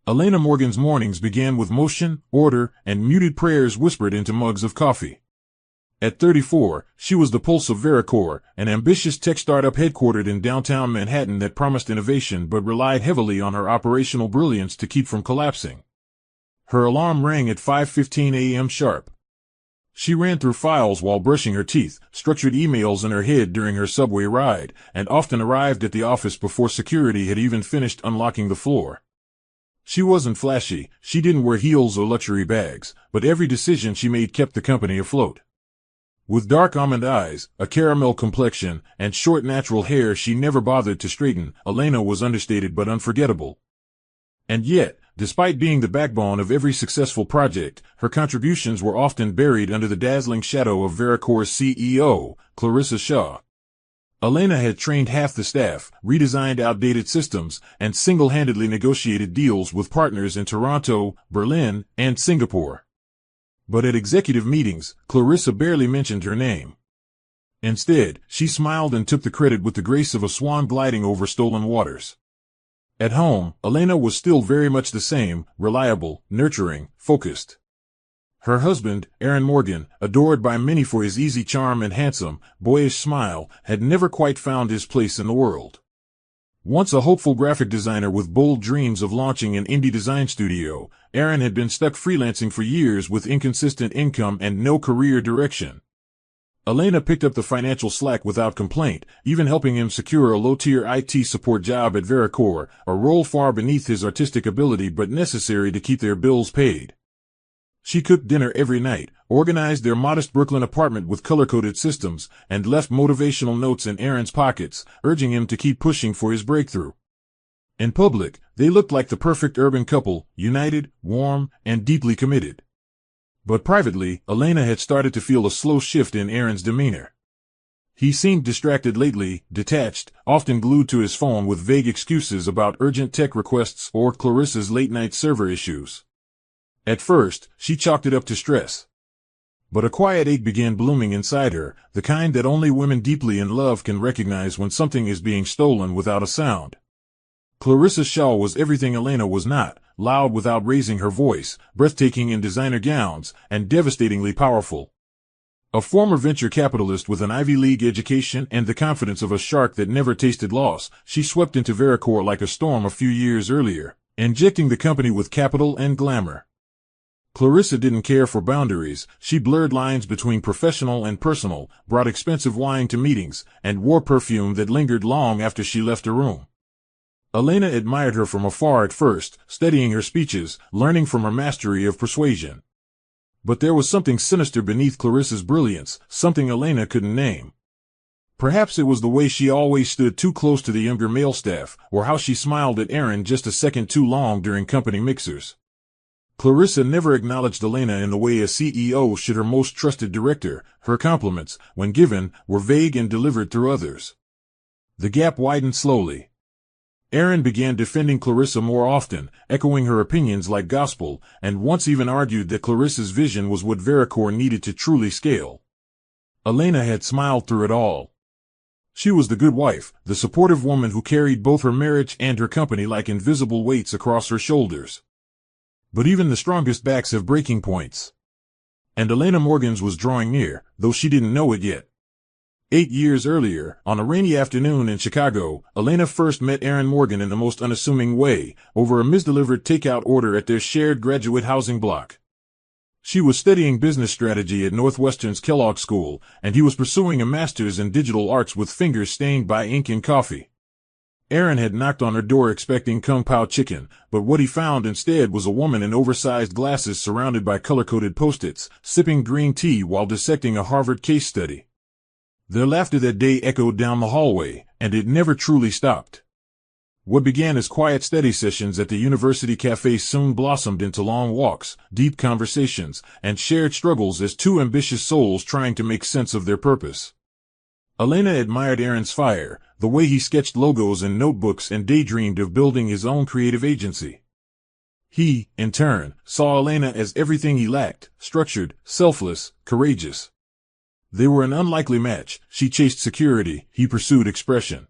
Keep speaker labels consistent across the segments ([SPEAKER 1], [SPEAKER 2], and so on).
[SPEAKER 1] Elena Morgan's mornings began with motion, order, and muted prayers whispered into mugs of coffee. At 34, she was the pulse of AFFAlR, an ambitious tech startup headquartered in downtown Manhattan that promised innovation but relied heavily on her operational brilliance to keep from collapsing. Her alarm rang at 5:15 a.m. sharp. She ran through files while brushing her teeth, structured emails in her head during her subway ride, and often arrived at the office before security had even finished unlocking the floor. She wasn't flashy, she didn't wear heels or luxury bags, but every decision she made kept the company afloat. With dark almond eyes, a caramel complexion, and short natural hair she never bothered to straighten, Elena was understated but unforgettable. And yet, despite being the backbone of every successful project, her contributions were often buried under the dazzling shadow of AFFAlR's CEO, Clarissa Shaw. Elena had trained half the staff, redesigned outdated systems, and single-handedly negotiated deals with partners in Toronto, Berlin, and Singapore. But at executive meetings, Clarissa barely mentioned her name. Instead, she smiled and took the credit with the grace of a swan gliding over stolen waters. At home, Elena was still very much the same, reliable, nurturing, focused. Her husband, Aaron Morgan, adored by many for his easy charm and handsome, boyish smile, had never quite found his place in the world. Once a hopeful graphic designer with bold dreams of launching an indie design studio, Aaron had been stuck freelancing for years with inconsistent income and no career direction. Elena picked up the financial slack without complaint, even helping him secure a low-tier IT support job at AFFAlR, a role far beneath his artistic ability but necessary to keep their bills paid. She cooked dinner every night, organized their modest Brooklyn apartment with color-coded systems, and left motivational notes in Aaron's pockets, urging him to keep pushing for his breakthrough. In public, they looked like the perfect urban couple, united, warm, and deeply committed. But privately, Elena had started to feel a slow shift in Aaron's demeanor. He seemed distracted lately, detached, often glued to his phone with vague excuses about urgent tech requests or Clarissa's late-night server issues. At first, she chalked it up to stress. But a quiet ache began blooming inside her, the kind that only women deeply in love can recognize when something is being stolen without a sound. Clarissa Shaw was everything Elena was not, loud without raising her voice, breathtaking in designer gowns, and devastatingly powerful. A former venture capitalist with an Ivy League education and the confidence of a shark that never tasted loss, she swept into AFFAlR like a storm a few years earlier, injecting the company with capital and glamour. Clarissa didn't care for boundaries, she blurred lines between professional and personal, brought expensive wine to meetings, and wore perfume that lingered long after she left a room. Elena admired her from afar at first, studying her speeches, learning from her mastery of persuasion. But there was something sinister beneath Clarissa's brilliance, something Elena couldn't name. Perhaps it was the way she always stood too close to the younger male staff, or how she smiled at Aaron just a second too long during company mixers. Clarissa never acknowledged Elena in the way a CEO should her most trusted director. Her compliments, when given, were vague and delivered through others. The gap widened slowly. Aaron began defending Clarissa more often, echoing her opinions like gospel, and once even argued that Clarissa's vision was what AFFAlR needed to truly scale. Elena had smiled through it all. She was the good wife, the supportive woman who carried both her marriage and her company like invisible weights across her shoulders. But even the strongest backs have breaking points. And Elena Morgan's was drawing near, though she didn't know it yet. 8 years earlier, on a rainy afternoon in Chicago, Elena first met Aaron Morgan in the most unassuming way, over a misdelivered takeout order at their shared graduate housing block. She was studying business strategy at Northwestern's Kellogg School, and he was pursuing a master's in digital arts with fingers stained by ink and coffee. Aaron had knocked on her door expecting kung pao chicken, but what he found instead was a woman in oversized glasses surrounded by color-coded post-its, sipping green tea while dissecting a Harvard case study. Their laughter that day echoed down the hallway, and it never truly stopped. What began as quiet study sessions at the university cafe soon blossomed into long walks, deep conversations, and shared struggles as two ambitious souls trying to make sense of their purpose. Elena admired Aaron's fire, the way he sketched logos in notebooks and daydreamed of building his own creative agency. He, in turn, saw Elena as everything he lacked: structured, selfless, courageous. They were an unlikely match. She chased security, he pursued expression.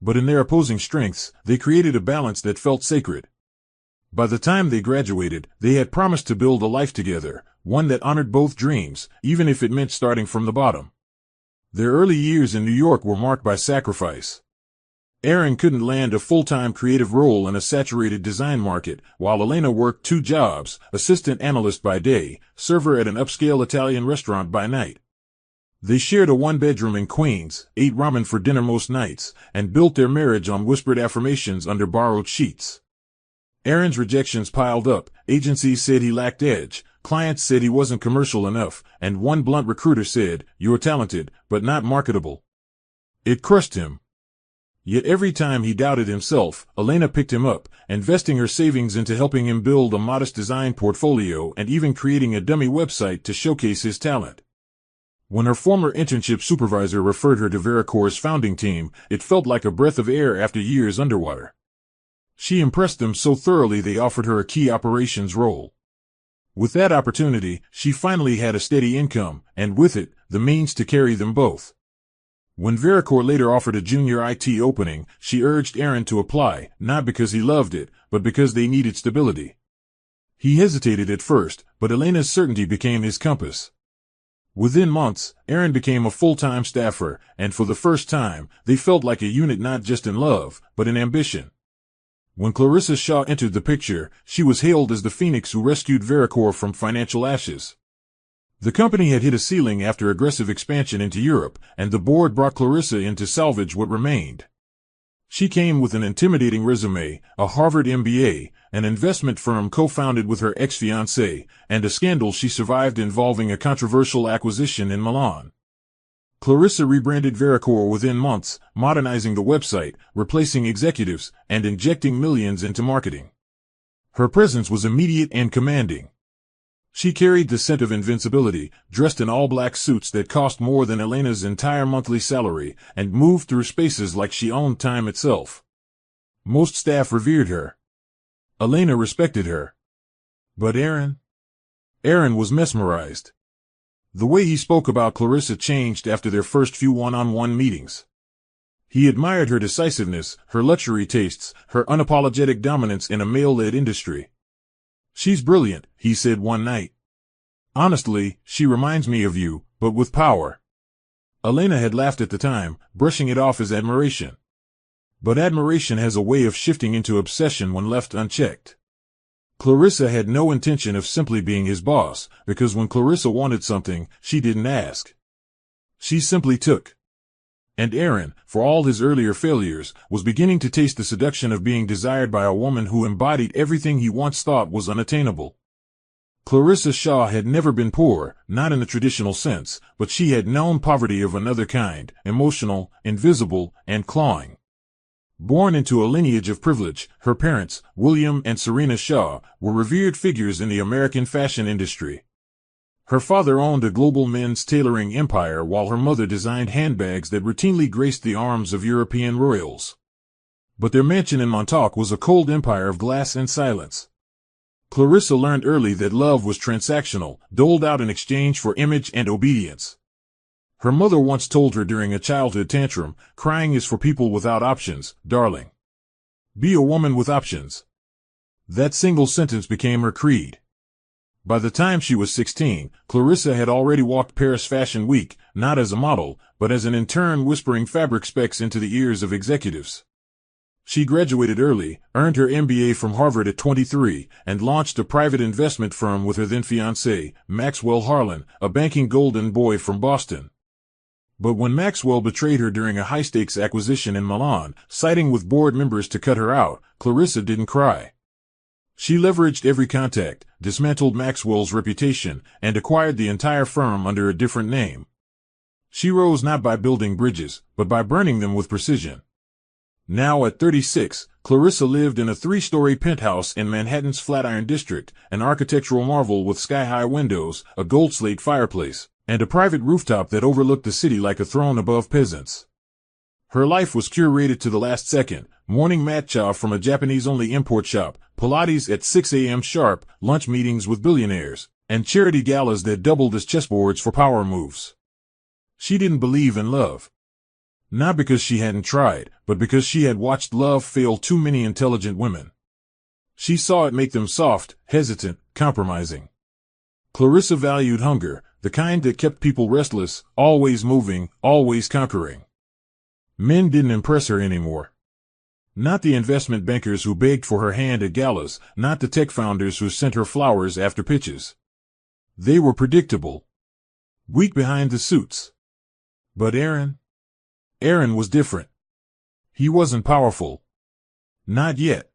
[SPEAKER 1] But in their opposing strengths, they created a balance that felt sacred. By the time they graduated, they had promised to build a life together, one that honored both dreams, even if it meant starting from the bottom. Their early years in New York were marked by sacrifice. Aaron couldn't land a full-time creative role in a saturated design market, while Elena worked 2 jobs, assistant analyst by day, server at an upscale Italian restaurant by night. They shared a 1-bedroom in Queens, ate ramen for dinner most nights, and built their marriage on whispered affirmations under borrowed sheets. Aaron's rejections piled up. Agencies said he lacked edge, clients said he wasn't commercial enough, and one blunt recruiter said, "You're talented, but not marketable." It crushed him. Yet every time he doubted himself, Elena picked him up, investing her savings into helping him build a modest design portfolio and even creating a dummy website to showcase his talent. When her former internship supervisor referred her to WlTH's founding team, it felt like a breath of air after years underwater. She impressed them so thoroughly they offered her a key operations role. With that opportunity, she finally had a steady income, and with it, the means to carry them both. When WlTH later offered a junior IT opening, she urged Aaron to apply, not because he loved it, but because they needed stability. He hesitated at first, but Elena's certainty became his compass. Within months, Aaron became a full-time staffer, and for the first time, they felt like a unit not just in love, but in ambition. When Clarissa Shaw entered the picture, she was hailed as the phoenix who rescued WlTH from financial ashes. The company had hit a ceiling after aggressive expansion into Europe, and the board brought Clarissa in to salvage what remained. She came with an intimidating resume, a Harvard MBA, an investment firm co-founded with her ex-fiancé, and a scandal she survived involving a controversial acquisition in Milan. Clarissa rebranded WlTH within months, modernizing the website, replacing executives, and injecting millions into marketing. Her presence was immediate and commanding. She carried the scent of invincibility, dressed in all-black suits that cost more than Elena's entire monthly salary, and moved through spaces like she owned time itself. Most staff revered her. Elena respected her. But Aaron was mesmerized. The way he spoke about Clarissa changed after their first few one-on-one meetings. He admired her decisiveness, her luxury tastes, her unapologetic dominance in a male-led industry. "She's brilliant," he said one night. "Honestly, she reminds me of you, but with power." Elena had laughed at the time, brushing it off as admiration. But admiration has a way of shifting into obsession when left unchecked. Clarissa had no intention of simply being his boss, because when Clarissa wanted something, she didn't ask. She simply took. And Aaron, for all his earlier failures, was beginning to taste the seduction of being desired by a woman who embodied everything he once thought was unattainable. Clarissa Shaw had never been poor, not in the traditional sense, but she had known poverty of another kind, emotional, invisible, and clawing. Born into a lineage of privilege, her parents, William and Serena Shaw, were revered figures in the American fashion industry. Her father owned a global men's tailoring empire while her mother designed handbags that routinely graced the arms of European royals. But their mansion in Montauk was a cold empire of glass and silence. Clarissa learned early that love was transactional, doled out in exchange for image and obedience. Her mother once told her during a childhood tantrum, "Crying is for people without options, darling. Be a woman with options." That single sentence became her creed. By the time she was 16, Clarissa had already walked Paris Fashion Week, not as a model, but as an intern whispering fabric specs into the ears of executives. She graduated early, earned her MBA from Harvard at 23, and launched a private investment firm with her then-fiancé, Maxwell Harlan, a banking golden boy from Boston. But when Maxwell betrayed her during a high-stakes acquisition in Milan, siding with board members to cut her out, Clarissa didn't cry. She leveraged every contact, dismantled Maxwell's reputation, and acquired the entire firm under a different name. She rose not by building bridges, but by burning them with precision. Now at 36, Clarissa lived in a 3-story penthouse in Manhattan's Flatiron District, an architectural marvel with sky-high windows, a gold slate fireplace, and a private rooftop that overlooked the city like a throne above peasants. Her life was curated to the last second: morning matcha from a Japanese-only import shop, Pilates at 6 a.m. sharp, lunch meetings with billionaires, and charity galas that doubled as chessboards for power moves. She didn't believe in love. Not because she hadn't tried, but because she had watched love fail too many intelligent women. She saw it make them soft, hesitant, compromising. Clarissa valued hunger, the kind that kept people restless, always moving, always conquering. Men didn't impress her anymore. Not the investment bankers who begged for her hand at galas, not the tech founders who sent her flowers after pitches. They were predictable. Weak behind the suits. But Aaron was different. He wasn't powerful. Not yet.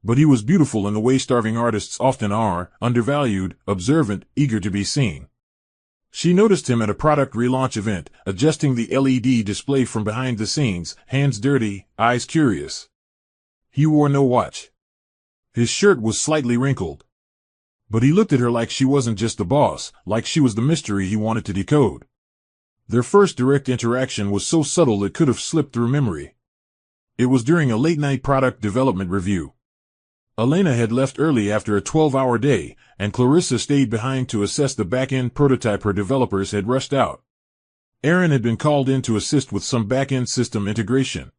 [SPEAKER 1] But he was beautiful in the way starving artists often are, undervalued, observant, eager to be seen. She noticed him at a product relaunch event, adjusting the LED display from behind the scenes, hands dirty, eyes curious. He wore no watch. His shirt was slightly wrinkled. But he looked at her like she wasn't just the boss, like she was the mystery he wanted to decode. Their first direct interaction was so subtle it could have slipped through memory. It was during a late-night product development review. Elena had left early after a 12-hour day, and Clarissa stayed behind to assess the back-end prototype her developers had rushed out. Aaron had been called in to assist with some back-end system integration.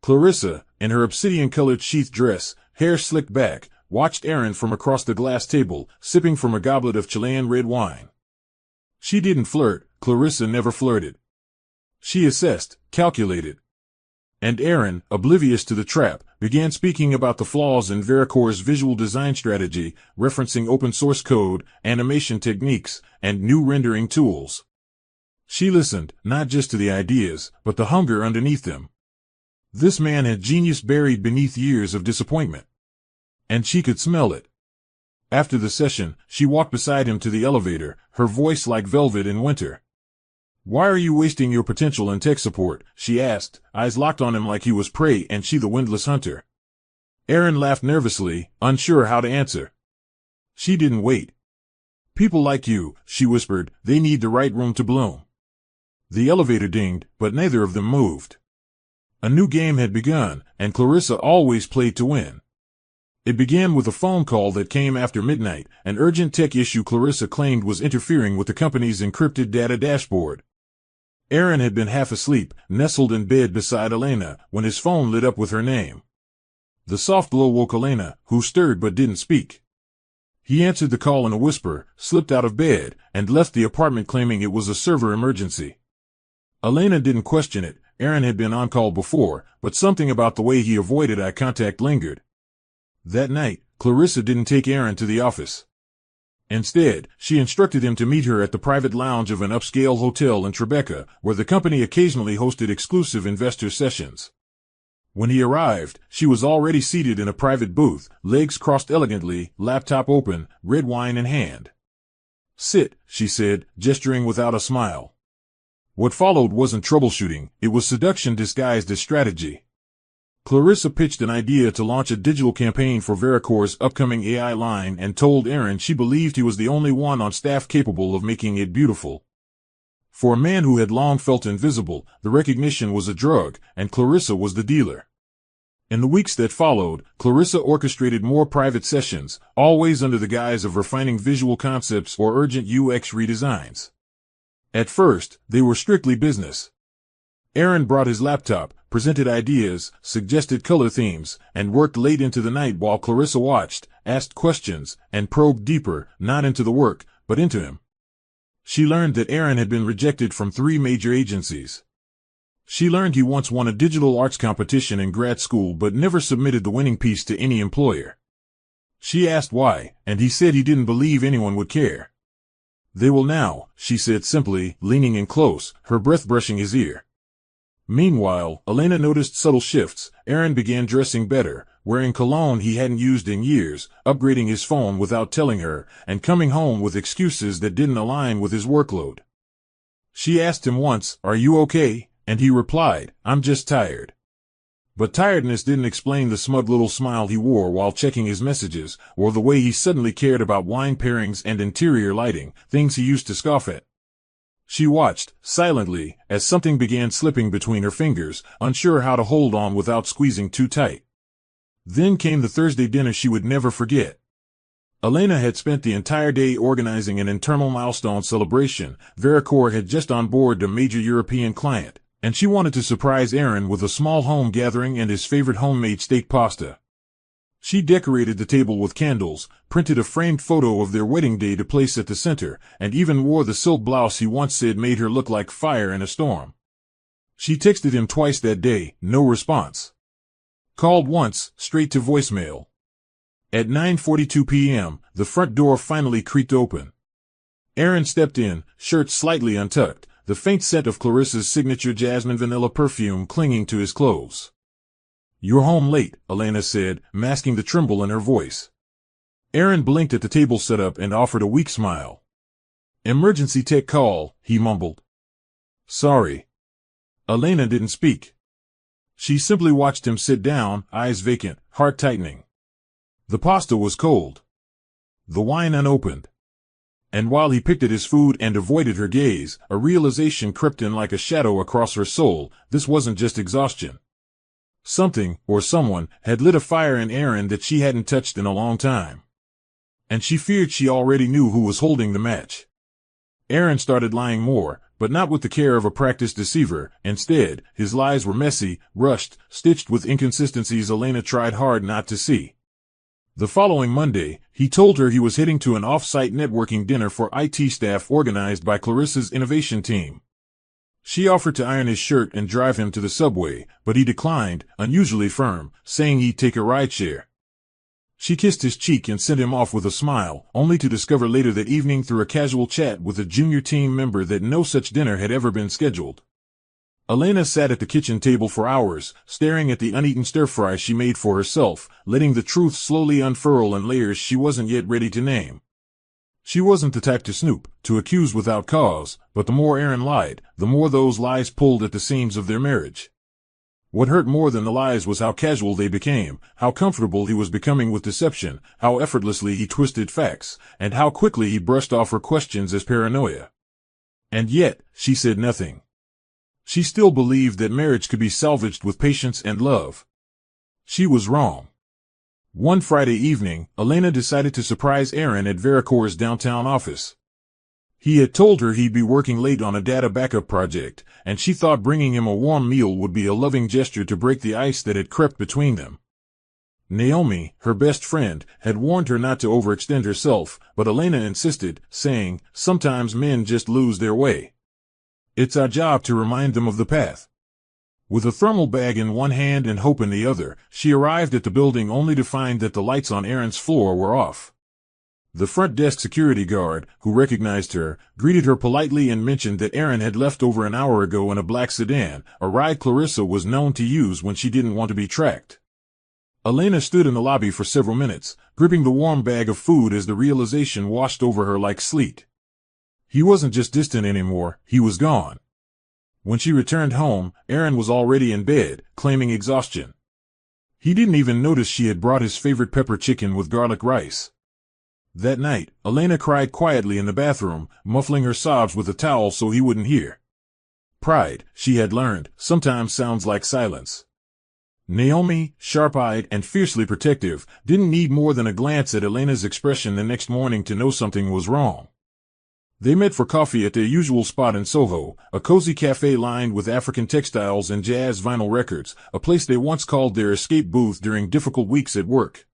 [SPEAKER 1] Clarissa, in her obsidian-colored sheath dress, hair slicked back, watched Aaron from across the glass table, sipping from a goblet of Chilean red wine. She didn't flirt. Clarissa never flirted. She assessed, calculated. And Aaron, oblivious to the trap, began speaking about the flaws in AFFAlR's visual design strategy, referencing open-source code, animation techniques, and new rendering tools. She listened, not just to the ideas, but the hunger underneath them. This man had genius buried beneath years of disappointment. And she could smell it. After the session, she walked beside him to the elevator, her voice like velvet in winter. "Why are you wasting your potential in tech support?" she asked, eyes locked on him like he was prey and she the windless hunter. Aaron laughed nervously, unsure how to answer. She didn't wait. "People like you," she whispered, "they need the right room to bloom." The elevator dinged, but neither of them moved. A new game had begun, and Clarissa always played to win. It began with a phone call that came after midnight, an urgent tech issue Clarissa claimed was interfering with the company's encrypted data dashboard. Aaron had been half asleep, nestled in bed beside Elena, when his phone lit up with her name. The soft glow woke Elena, who stirred but didn't speak. He answered the call in a whisper, slipped out of bed, and left the apartment claiming it was a server emergency. Elena didn't question it. Aaron had been on call before, but something about the way he avoided eye contact lingered. That night, Clarissa didn't take Aaron to the office. Instead, she instructed him to meet her at the private lounge of an upscale hotel in Tribeca, where the company occasionally hosted exclusive investor sessions. When he arrived, she was already seated in a private booth, legs crossed elegantly, laptop open, red wine in hand. "Sit," she said, gesturing without a smile. What followed wasn't troubleshooting, it was seduction disguised as strategy. Clarissa pitched an idea to launch a digital campaign for AFFAlR's upcoming AI line and told Aaron she believed he was the only one on staff capable of making it beautiful. For a man who had long felt invisible, the recognition was a drug, and Clarissa was the dealer. In the weeks that followed, Clarissa orchestrated more private sessions, always under the guise of refining visual concepts or urgent UX redesigns. At first, they were strictly business. Aaron brought his laptop, presented ideas, suggested color themes, and worked late into the night while Clarissa watched, asked questions, and probed deeper, not into the work, but into him. She learned that Aaron had been rejected from 3 major agencies. She learned he once won a digital arts competition in grad school but never submitted the winning piece to any employer. She asked why, and he said he didn't believe anyone would care. "They will now," she said simply, leaning in close, her breath brushing his ear. Meanwhile, Elena noticed subtle shifts. Aaron began dressing better, wearing cologne he hadn't used in years, upgrading his phone without telling her, and coming home with excuses that didn't align with his workload. She asked him once, "Are you okay?" and he replied, "I'm just tired." But tiredness didn't explain the smug little smile he wore while checking his messages, or the way he suddenly cared about wine pairings and interior lighting, things he used to scoff at. She watched, silently, as something began slipping between her fingers, unsure how to hold on without squeezing too tight. Then came the Thursday dinner she would never forget. Elena had spent the entire day organizing an internal milestone celebration. AFFAlR had just onboarded a major European client, and she wanted to surprise Aaron with a small home gathering and his favorite homemade steak pasta. She decorated the table with candles, printed a framed photo of their wedding day to place at the center, and even wore the silk blouse he once said made her look like fire in a storm. She texted him twice that day, no response. Called once, straight to voicemail. At 9:42 p.m., the front door finally creaked open. Aaron stepped in, shirt slightly untucked, the faint scent of Clarissa's signature jasmine vanilla perfume clinging to his clothes. "You're home late," Elena said, masking the tremble in her voice. Aaron blinked at the table setup and offered a weak smile. "Emergency tech call," he mumbled. "Sorry." Elena didn't speak. She simply watched him sit down, eyes vacant, heart tightening. The pasta was cold. The wine unopened. And while he picked at his food and avoided her gaze, a realization crept in like a shadow across her soul: this wasn't just exhaustion. Something, or someone, had lit a fire in Aaron that she hadn't touched in a long time. And she feared she already knew who was holding the match. Aaron started lying more, but not with the care of a practiced deceiver. Instead, his lies were messy, rushed, stitched with inconsistencies Elena tried hard not to see. The following Monday, he told her he was heading to an off-site networking dinner for IT staff organized by Clarissa's innovation team. She offered to iron his shirt and drive him to the subway, but he declined, unusually firm, saying he'd take a rideshare. She kissed his cheek and sent him off with a smile, only to discover later that evening through a casual chat with a junior team member that no such dinner had ever been scheduled. Elena sat at the kitchen table for hours, staring at the uneaten stir-fry she made for herself, letting the truth slowly unfurl in layers she wasn't yet ready to name. She wasn't the type to snoop, to accuse without cause, but the more Aaron lied, the more those lies pulled at the seams of their marriage. What hurt more than the lies was how casual they became, how comfortable he was becoming with deception, how effortlessly he twisted facts, and how quickly he brushed off her questions as paranoia. And yet, she said nothing. She still believed that marriage could be salvaged with patience and love. She was wrong. One Friday evening, Elena decided to surprise Aaron at WlTH's downtown office. He had told her he'd be working late on a data backup project, and she thought bringing him a warm meal would be a loving gesture to break the ice that had crept between them. Naomi, her best friend, had warned her not to overextend herself, but Elena insisted, saying, "Sometimes men just lose their way. It's our job to remind them of the path." With a thermal bag in one hand and hope in the other, she arrived at the building only to find that the lights on Aaron's floor were off. The front desk security guard, who recognized her, greeted her politely and mentioned that Aaron had left over an hour ago in a black sedan, a ride Clarissa was known to use when she didn't want to be tracked. Elena stood in the lobby for several minutes, gripping the warm bag of food as the realization washed over her like sleet. He wasn't just distant anymore, he was gone. When she returned home, Aaron was already in bed, claiming exhaustion. He didn't even notice she had brought his favorite pepper chicken with garlic rice. That night, Elena cried quietly in the bathroom, muffling her sobs with a towel so he wouldn't hear. Pride, she had learned, sometimes sounds like silence. Naomi, sharp-eyed and fiercely protective, didn't need more than a glance at Elena's expression the next morning to know something was wrong. They met for coffee at their usual spot in Soho, a cozy cafe lined with African textiles and jazz vinyl records, a place they once called their escape booth during difficult weeks at work.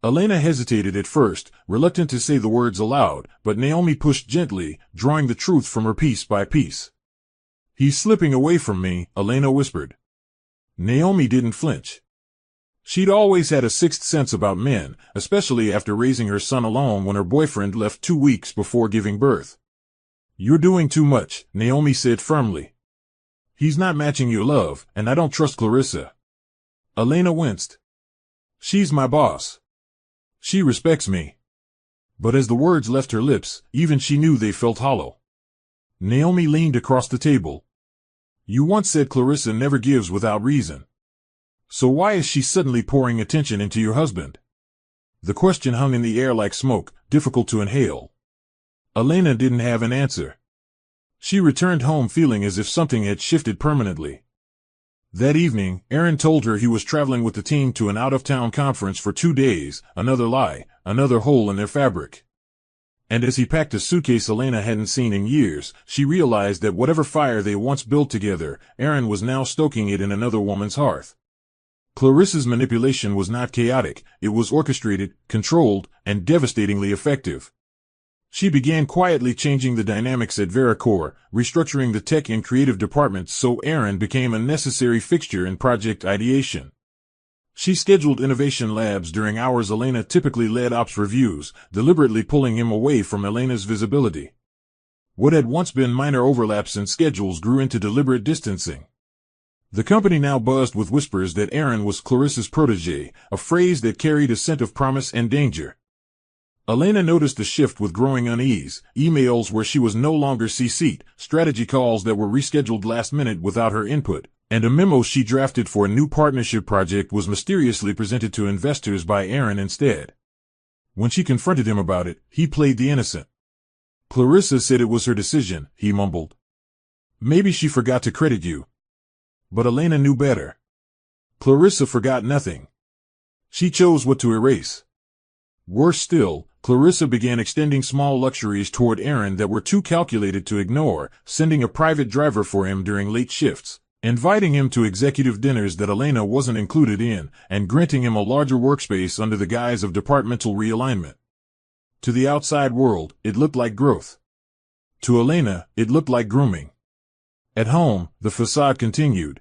[SPEAKER 1] Elena hesitated at first, reluctant to say the words aloud, but Naomi pushed gently, drawing the truth from her piece by piece. "He's slipping away from me," Elena whispered. Naomi didn't flinch. She'd always had a sixth sense about men, especially after raising her son alone when her boyfriend left 2 weeks before giving birth. "You're doing too much," Naomi said firmly. "He's not matching your love, and I don't trust Clarissa." Elena winced. "She's my boss. She respects me." But as the words left her lips, even she knew they felt hollow. Naomi leaned across the table. "You once said Clarissa never gives without reason. So why is she suddenly pouring attention into your husband?" The question hung in the air like smoke, difficult to inhale. Elena didn't have an answer. She returned home feeling as if something had shifted permanently. That evening, Aaron told her he was traveling with the team to an out-of-town conference for 2 days, another lie, another hole in their fabric. And as he packed a suitcase Elena hadn't seen in years, she realized that whatever fire they once built together, Aaron was now stoking it in another woman's hearth. Clarissa's manipulation was not chaotic, it was orchestrated, controlled, and devastatingly effective. She began quietly changing the dynamics at AFFAlR, restructuring the tech and creative departments so Aaron became a necessary fixture in project ideation. She scheduled innovation labs during hours Elena typically led ops reviews, deliberately pulling him away from Elena's visibility. What had once been minor overlaps in schedules grew into deliberate distancing. The company now buzzed with whispers that Aaron was Clarissa's protégé, a phrase that carried a scent of promise and danger. Elena noticed the shift with growing unease, emails where she was no longer CC'd, strategy calls that were rescheduled last minute without her input, and a memo she drafted for a new partnership project was mysteriously presented to investors by Aaron instead. When she confronted him about it, he played the innocent. Clarissa said it was her decision, he mumbled. Maybe she forgot to credit you. But Elena knew better. Clarissa forgot nothing. She chose what to erase. Worse still, Clarissa began extending small luxuries toward Aaron that were too calculated to ignore, sending a private driver for him during late shifts, inviting him to executive dinners that Elena wasn't included in, and granting him a larger workspace under the guise of departmental realignment. To the outside world, it looked like growth. To Elena, it looked like grooming. At home, the facade continued.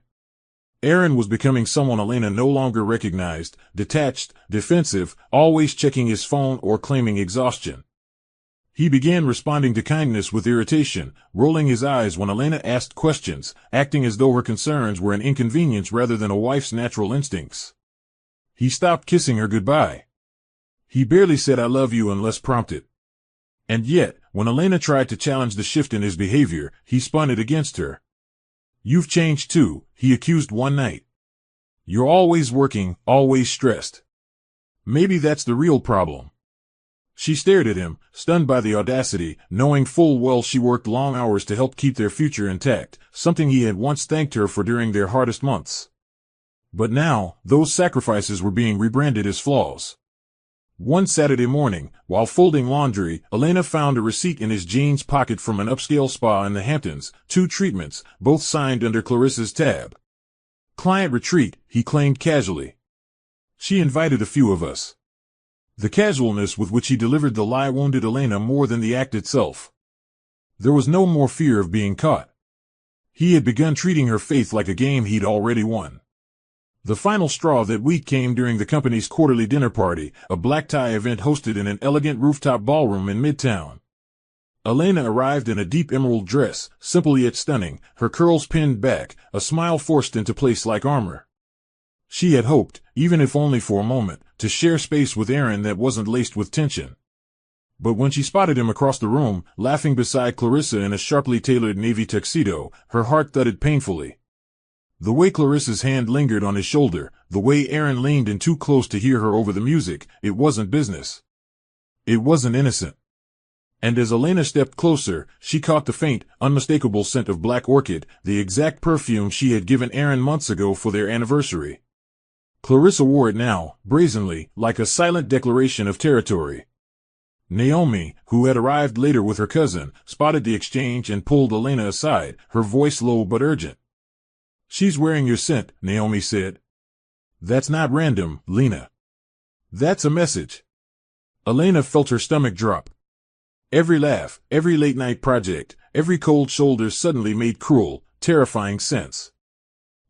[SPEAKER 1] Aaron was becoming someone Elena no longer recognized, detached, defensive, always checking his phone or claiming exhaustion. He began responding to kindness with irritation, rolling his eyes when Elena asked questions, acting as though her concerns were an inconvenience rather than a wife's natural instincts. He stopped kissing her goodbye. He barely said I love you unless prompted. And yet, when Elena tried to challenge the shift in his behavior, he spun it against her. You've changed too, he accused one night. You're always working, always stressed. Maybe that's the real problem. She stared at him, stunned by the audacity, knowing full well she worked long hours to help keep their future intact, something he had once thanked her for during their hardest months. But now, those sacrifices were being rebranded as flaws. One Saturday morning, while folding laundry, Elena found a receipt in his jeans pocket from an upscale spa in the Hamptons, 2 treatments, both signed under Clarissa's tab. Client retreat, he claimed casually. She invited a few of us. The casualness with which he delivered the lie wounded Elena more than the act itself. There was no more fear of being caught. He had begun treating her faith like a game he'd already won. The final straw that week came during the company's quarterly dinner party, a black tie event hosted in an elegant rooftop ballroom in Midtown. Elena arrived in a deep emerald dress, simple yet stunning, her curls pinned back, a smile forced into place like armor. She had hoped, even if only for a moment, to share space with Aaron that wasn't laced with tension. But when she spotted him across the room, laughing beside Clarissa in a sharply tailored navy tuxedo, her heart thudded painfully. The way Clarissa's hand lingered on his shoulder, the way Aaron leaned in too close to hear her over the music, it wasn't business. It wasn't innocent. And as Elena stepped closer, she caught the faint, unmistakable scent of black orchid, the exact perfume she had given Aaron months ago for their anniversary. Clarissa wore it now, brazenly, like a silent declaration of territory. Naomi, who had arrived later with her cousin, spotted the exchange and pulled Elena aside, her voice low but urgent. She's wearing your scent, Naomi said. That's not random, Lena. That's a message. Elena felt her stomach drop. Every laugh, every late-night project, every cold shoulder suddenly made cruel, terrifying sense.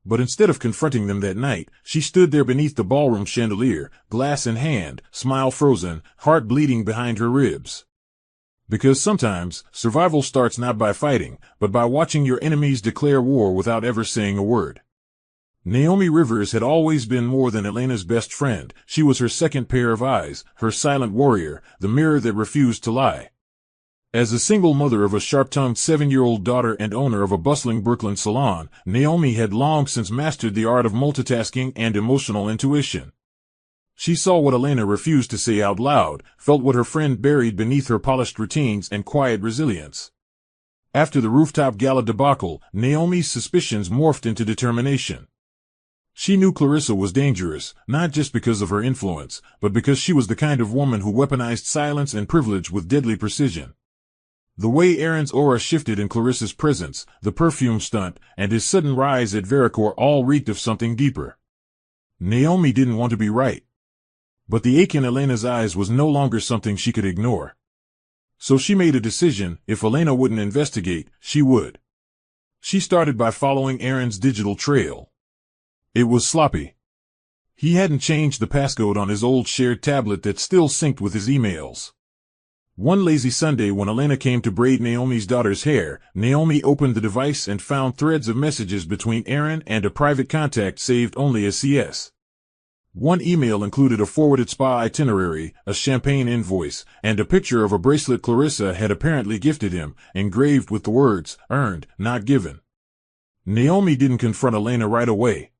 [SPEAKER 1] But instead of confronting them that night, she stood there beneath the ballroom chandelier, glass in hand, smile frozen, heart bleeding behind her ribs. Because sometimes, survival starts not by fighting, but by watching your enemies declare war without ever saying a word. Naomi Rivers had always been more than Elena's best friend. She was her second pair of eyes, her silent warrior, the mirror that refused to lie. As a single mother of a sharp-tongued 7-year-old daughter and owner of a bustling Brooklyn salon, Naomi had long since mastered the art of multitasking and emotional intuition. She saw what Elena refused to say out loud, felt what her friend buried beneath her polished routines and quiet resilience. After the rooftop gala debacle, Naomi's suspicions morphed into determination. She knew Clarissa was dangerous, not just because of her influence, but because she was the kind of woman who weaponized silence and privilege with deadly precision. The way Aaron's aura shifted in Clarissa's presence, the perfume stunt, and his sudden rise at AFFAlR all reeked of something deeper. Naomi didn't want to be right. But the ache in Elena's eyes was no longer something she could ignore. So she made a decision: if Elena wouldn't investigate, she would. She started by following Aaron's digital trail. It was sloppy. He hadn't changed the passcode on his old shared tablet that still synced with his emails. One lazy Sunday, when Elena came to braid Naomi's daughter's hair, Naomi opened the device and found threads of messages between Aaron and a private contact saved only as CS. One email included a forwarded spa itinerary, a champagne invoice, and a picture of a bracelet Clarissa had apparently gifted him, engraved with the words, "Earned, not given." Naomi didn't confront Elena right away.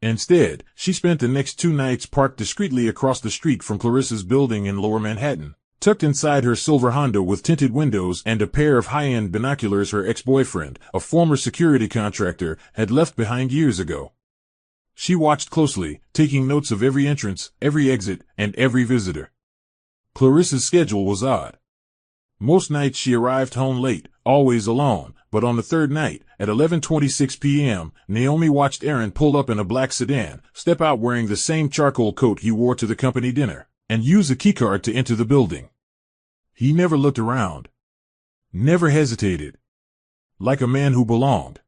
[SPEAKER 1] Instead, she spent the next 2 nights parked discreetly across the street from Clarissa's building in Lower Manhattan, tucked inside her silver Honda with tinted windows and a pair of high-end binoculars her ex-boyfriend, a former security contractor, had left behind years ago. She watched closely, taking notes of every entrance, every exit, and every visitor. Clarissa's schedule was odd. Most nights she arrived home late, always alone, but on the third night, at 11:26 p.m., Naomi watched Aaron pull up in a black sedan, step out wearing the same charcoal coat he wore to the company dinner, and use a keycard to enter the building. He never looked around. Never hesitated. Like a man who belonged.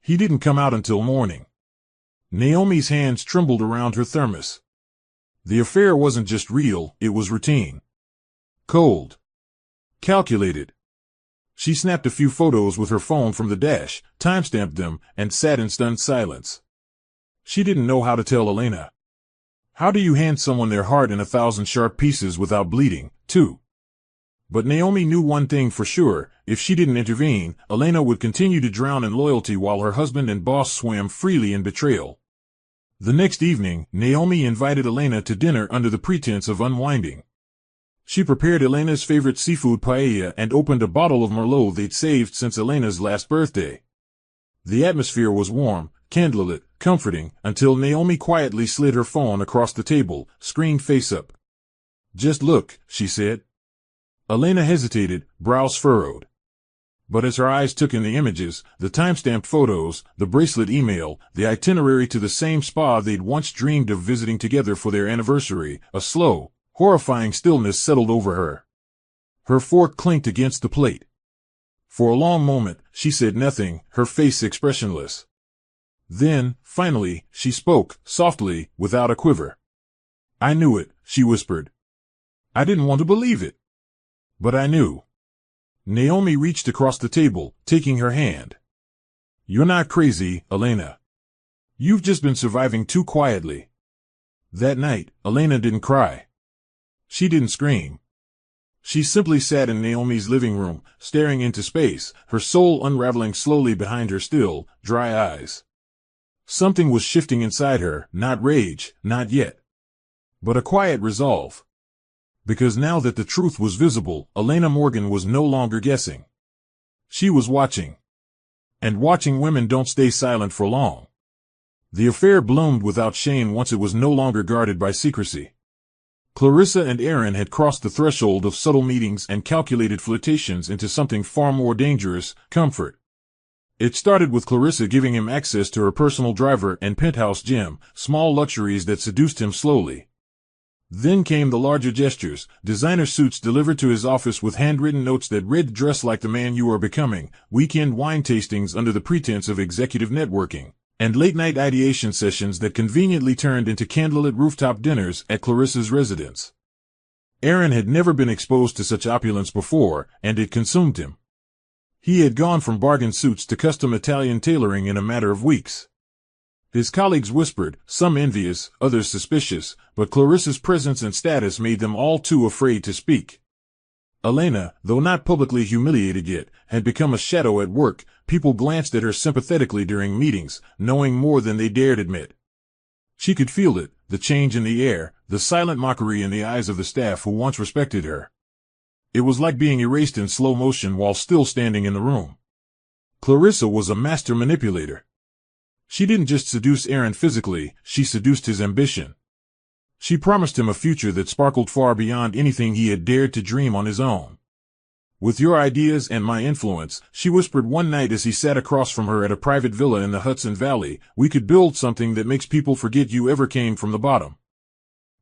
[SPEAKER 1] He didn't come out until morning. Naomi's hands trembled around her thermos. The affair wasn't just real, it was routine. Cold. Calculated. She snapped a few photos with her phone from the dash, timestamped them, and sat in stunned silence. She didn't know how to tell Elena. How do you hand someone their heart in 1,000 sharp pieces without bleeding, too? But Naomi knew one thing for sure: if she didn't intervene, Elena would continue to drown in loyalty while her husband and boss swam freely in betrayal. The next evening, Naomi invited Elena to dinner under the pretense of unwinding. She prepared Elena's favorite seafood paella and opened a bottle of Merlot they'd saved since Elena's last birthday. The atmosphere was warm, candlelit, comforting, until Naomi quietly slid her phone across the table, screen face up. "Just look," she said. Elena hesitated, brows furrowed. But as her eyes took in the images, the timestamped photos, the bracelet email, the itinerary to the same spa they'd once dreamed of visiting together for their anniversary, a slow, horrifying stillness settled over her. Her fork clinked against the plate. For a long moment, she said nothing, her face expressionless. Then, finally, she spoke, softly, without a quiver. "I knew it," she whispered. "I didn't want to believe it. But I knew." Naomi reached across the table, taking her hand. "You're not crazy, Elena. You've just been surviving too quietly." That night, Elena didn't cry. She didn't scream. She simply sat in Naomi's living room, staring into space, her soul unraveling slowly behind her still, dry eyes. Something was shifting inside her, not rage, not yet. But a quiet resolve. Because now that the truth was visible, Elena Morgan was no longer guessing. She was watching. And watching women don't stay silent for long. The affair bloomed without shame once it was no longer guarded by secrecy. Clarissa and Aaron had crossed the threshold of subtle meetings and calculated flirtations into something far more dangerous: comfort. It started with Clarissa giving him access to her personal driver and penthouse gym, small luxuries that seduced him slowly. Then came the larger gestures: designer suits delivered to his office with handwritten notes that read, "Dress like the man you are becoming," weekend wine tastings under the pretense of executive networking, and late-night ideation sessions that conveniently turned into candlelit rooftop dinners at Clarissa's residence. Aaron had never been exposed to such opulence before, and it consumed him. He had gone from bargain suits to custom Italian tailoring in a matter of weeks. His colleagues whispered, some envious, others suspicious, but Clarissa's presence and status made them all too afraid to speak. Elena, though not publicly humiliated yet, had become a shadow at work. People glanced at her sympathetically during meetings, knowing more than they dared admit. She could feel it, the change in the air, the silent mockery in the eyes of the staff who once respected her. It was like being erased in slow motion while still standing in the room. Clarissa was a master manipulator. She didn't just seduce Aaron physically, she seduced his ambition. She promised him a future that sparkled far beyond anything he had dared to dream on his own. With your ideas and my influence, she whispered one night as he sat across from her at a private villa in the Hudson Valley, we could build something that makes people forget you ever came from the bottom.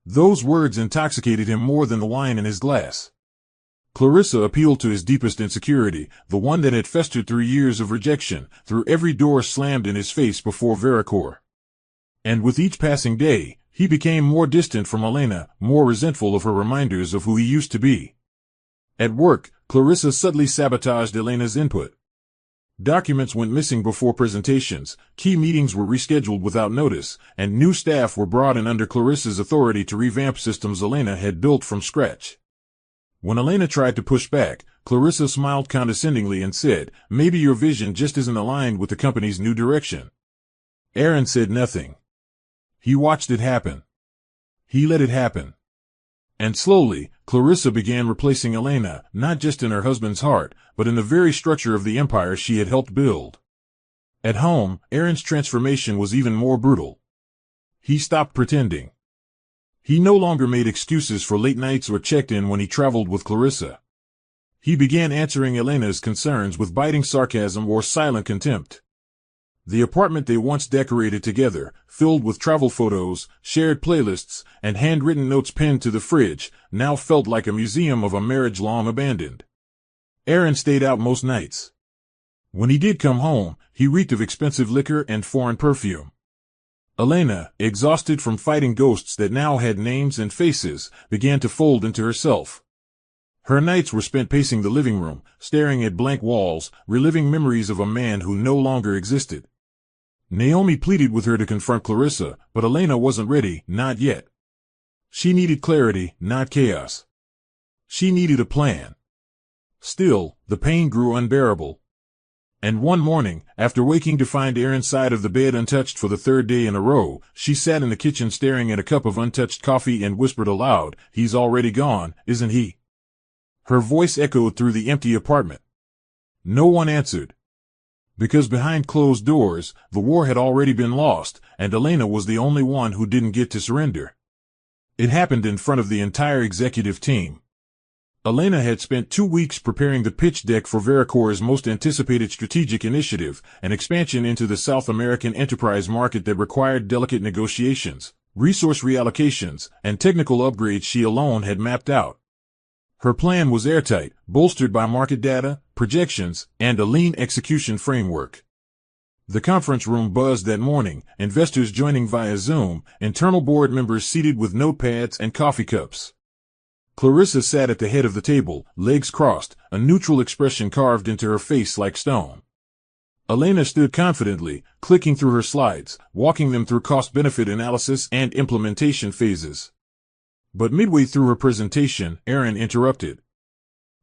[SPEAKER 1] Those words intoxicated him more than the wine in his glass. Clarissa appealed to his deepest insecurity, the one that had festered through years of rejection, through every door slammed in his face before WlTH. And with each passing day, he became more distant from Elena, more resentful of her reminders of who he used to be. At work, Clarissa subtly sabotaged Elena's input. Documents went missing before presentations, key meetings were rescheduled without notice, and new staff were brought in under Clarissa's authority to revamp systems Elena had built from scratch. When Elena tried to push back, Clarissa smiled condescendingly and said, maybe your vision just isn't aligned with the company's new direction. Aaron said nothing. He watched it happen. He let it happen. And slowly, Clarissa began replacing Elena, not just in her husband's heart, but in the very structure of the empire she had helped build. At home, Aaron's transformation was even more brutal. He stopped pretending. He no longer made excuses for late nights or checked in when he traveled with Clarissa. He began answering Elena's concerns with biting sarcasm or silent contempt. The apartment they once decorated together, filled with travel photos, shared playlists, and handwritten notes pinned to the fridge, now felt like a museum of a marriage long abandoned. Aaron stayed out most nights. When he did come home, he reeked of expensive liquor and foreign perfume. Elena, exhausted from fighting ghosts that now had names and faces, began to fold into herself. Her nights were spent pacing the living room, staring at blank walls, reliving memories of a man who no longer existed. Naomi pleaded with her to confront Clarissa, but Elena wasn't ready, not yet. She needed clarity, not chaos. She needed a plan. Still, the pain grew unbearable. And one morning, after waking to find Aaron's side of the bed untouched for the third day in a row, she sat in the kitchen staring at a cup of untouched coffee and whispered aloud, he's already gone, isn't he? Her voice echoed through the empty apartment. No one answered. Because behind closed doors, the war had already been lost, and Elena was the only one who didn't get to surrender. It happened in front of the entire executive team. Elena had spent 2 weeks preparing the pitch deck for WlTH's most anticipated strategic initiative, an expansion into the South American enterprise market that required delicate negotiations, resource reallocations, and technical upgrades she alone had mapped out. Her plan was airtight, bolstered by market data, projections, and a lean execution framework. The conference room buzzed that morning, investors joining via Zoom, internal board members seated with notepads and coffee cups. Clarissa sat at the head of the table, legs crossed, a neutral expression carved into her face like stone. Elena stood confidently, clicking through her slides, walking them through cost-benefit analysis and implementation phases. But midway through her presentation, Aaron interrupted.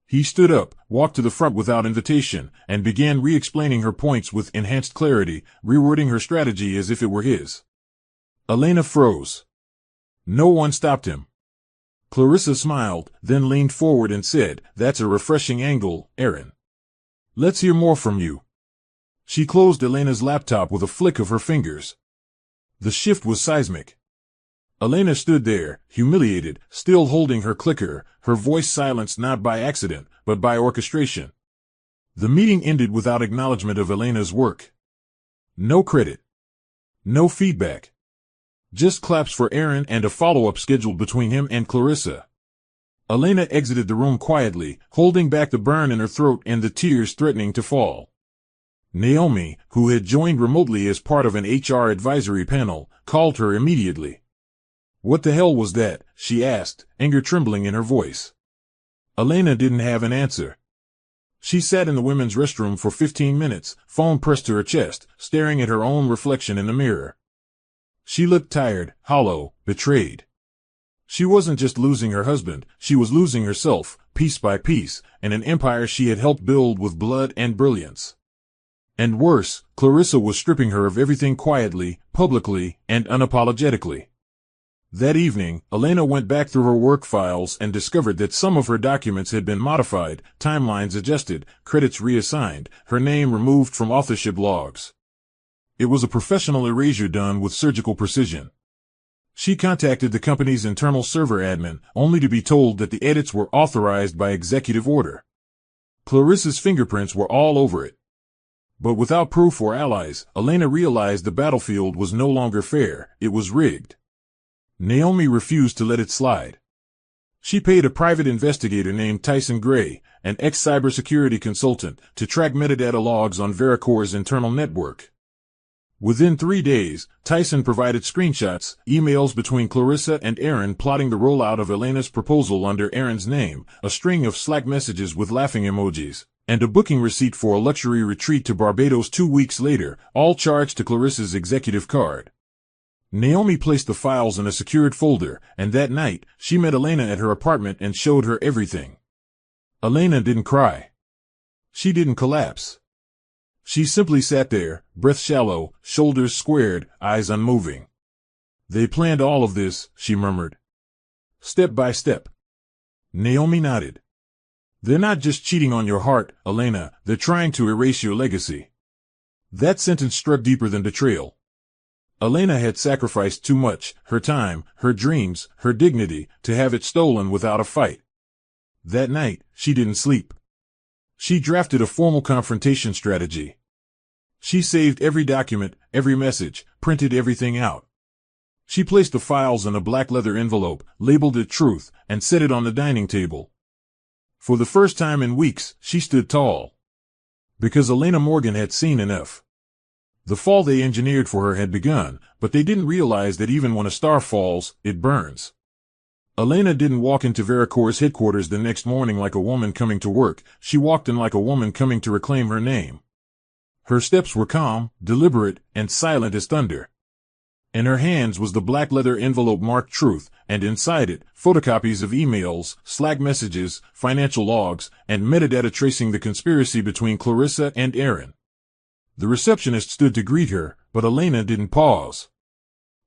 [SPEAKER 1] He stood up, walked to the front without invitation, and began re-explaining her points with enhanced clarity, rewording her strategy as if it were his. Elena froze. No one stopped him. Clarissa smiled, then leaned forward and said, that's a refreshing angle, Aaron. Let's hear more from you. She closed Elena's laptop with a flick of her fingers. The shift was seismic. Elena stood there, humiliated, still holding her clicker, her voice silenced not by accident, but by orchestration. The meeting ended without acknowledgement of Elena's work. No credit. No feedback. Just claps for Aaron and a follow-up scheduled between him and Clarissa. Elena exited the room quietly, holding back the burn in her throat and the tears threatening to fall. Naomi, who had joined remotely as part of an HR advisory panel, called her immediately. What the hell was that? She asked, anger trembling in her voice. Elena didn't have an answer. She sat in the women's restroom for 15 minutes, phone pressed to her chest, staring at her own reflection in the mirror. She looked tired, hollow, betrayed. She wasn't just losing her husband, she was losing herself, piece by piece, and an empire she had helped build with blood and brilliance. And worse, Clarissa was stripping her of everything quietly, publicly, and unapologetically. That evening, Elena went back through her work files and discovered that some of her documents had been modified, timelines adjusted, credits reassigned, her name removed from authorship logs. It was a professional erasure done with surgical precision. She contacted the company's internal server admin, only to be told that the edits were authorized by executive order. Clarissa's fingerprints were all over it. But without proof or allies, Elena realized the battlefield was no longer fair, it was rigged. Naomi refused to let it slide. She paid a private investigator named Tyson Gray, an ex-cybersecurity consultant, to track metadata logs on AFFAlR's internal network. Within 3 days, Tyson provided screenshots, emails between Clarissa and Aaron plotting the rollout of Elena's proposal under Aaron's name, a string of Slack messages with laughing emojis, and a booking receipt for a luxury retreat to Barbados 2 weeks later, all charged to Clarissa's executive card. Naomi placed the files in a secured folder, and that night, she met Elena at her apartment and showed her everything. Elena didn't cry. She didn't collapse. She simply sat there, breath shallow, shoulders squared, eyes unmoving. They planned all of this, she murmured. Step by step. Naomi nodded. They're not just cheating on your heart, Elena, they're trying to erase your legacy. That sentence struck deeper than betrayal. Elena had sacrificed too much, her time, her dreams, her dignity, to have it stolen without a fight. That night, she didn't sleep. She drafted a formal confrontation strategy. She saved every document, every message, printed everything out. She placed the files in a black leather envelope, labeled it Truth, and set it on the dining table. For the first time in weeks, she stood tall. Because Elena Morgan had seen enough. The fall they engineered for her had begun, but they didn't realize that even when a star falls, it burns. Elena didn't walk into AFFAlR's headquarters the next morning like a woman coming to work, she walked in like a woman coming to reclaim her name. Her steps were calm, deliberate, and silent as thunder. In her hands was the black leather envelope marked Truth, and inside it, photocopies of emails, Slack messages, financial logs, and metadata tracing the conspiracy between Clarissa and Aaron. The receptionist stood to greet her, but Elena didn't pause.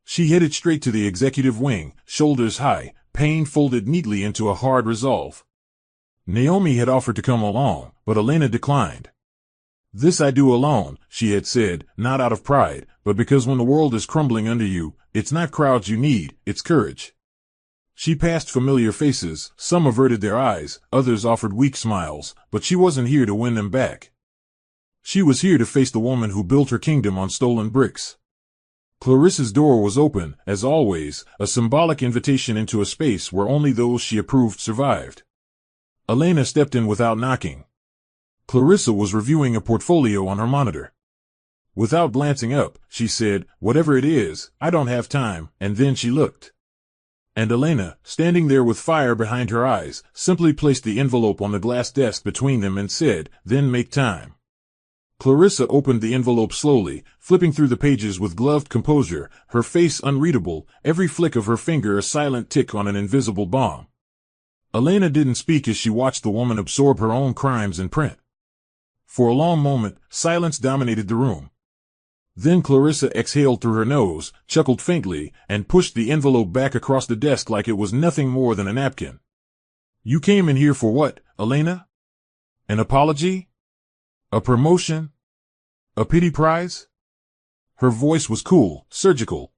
[SPEAKER 1] She headed straight to the executive wing, shoulders high, pain folded neatly into a hard resolve. Naomi had offered to come along, but Elena declined. This I do alone, she had said, not out of pride, but because when the world is crumbling under you, it's not crowds you need, it's courage. She passed familiar faces, some averted their eyes, others offered weak smiles, but she wasn't here to win them back. She was here to face the woman who built her kingdom on stolen bricks. Clarissa's door was open, as always, a symbolic invitation into a space where only those she approved survived. Elena stepped in without knocking. Clarissa was reviewing a portfolio on her monitor. Without glancing up, she said, "Whatever it is, I don't have time," and then she looked. And Elena, standing there with fire behind her eyes, simply placed the envelope on the glass desk between them and said, "Then make time." Clarissa opened the envelope slowly, flipping through the pages with gloved composure, her face unreadable, every flick of her finger a silent tick on an invisible bomb. Elena didn't speak as she watched the woman absorb her own crimes in print. For a long moment, silence dominated the room. Then Clarissa exhaled through her nose, chuckled faintly, and pushed the envelope back across the desk like it was nothing more than a napkin. "You came in here for what, Elena? An apology? A promotion? A pity prize?" Her voice was cool, surgical.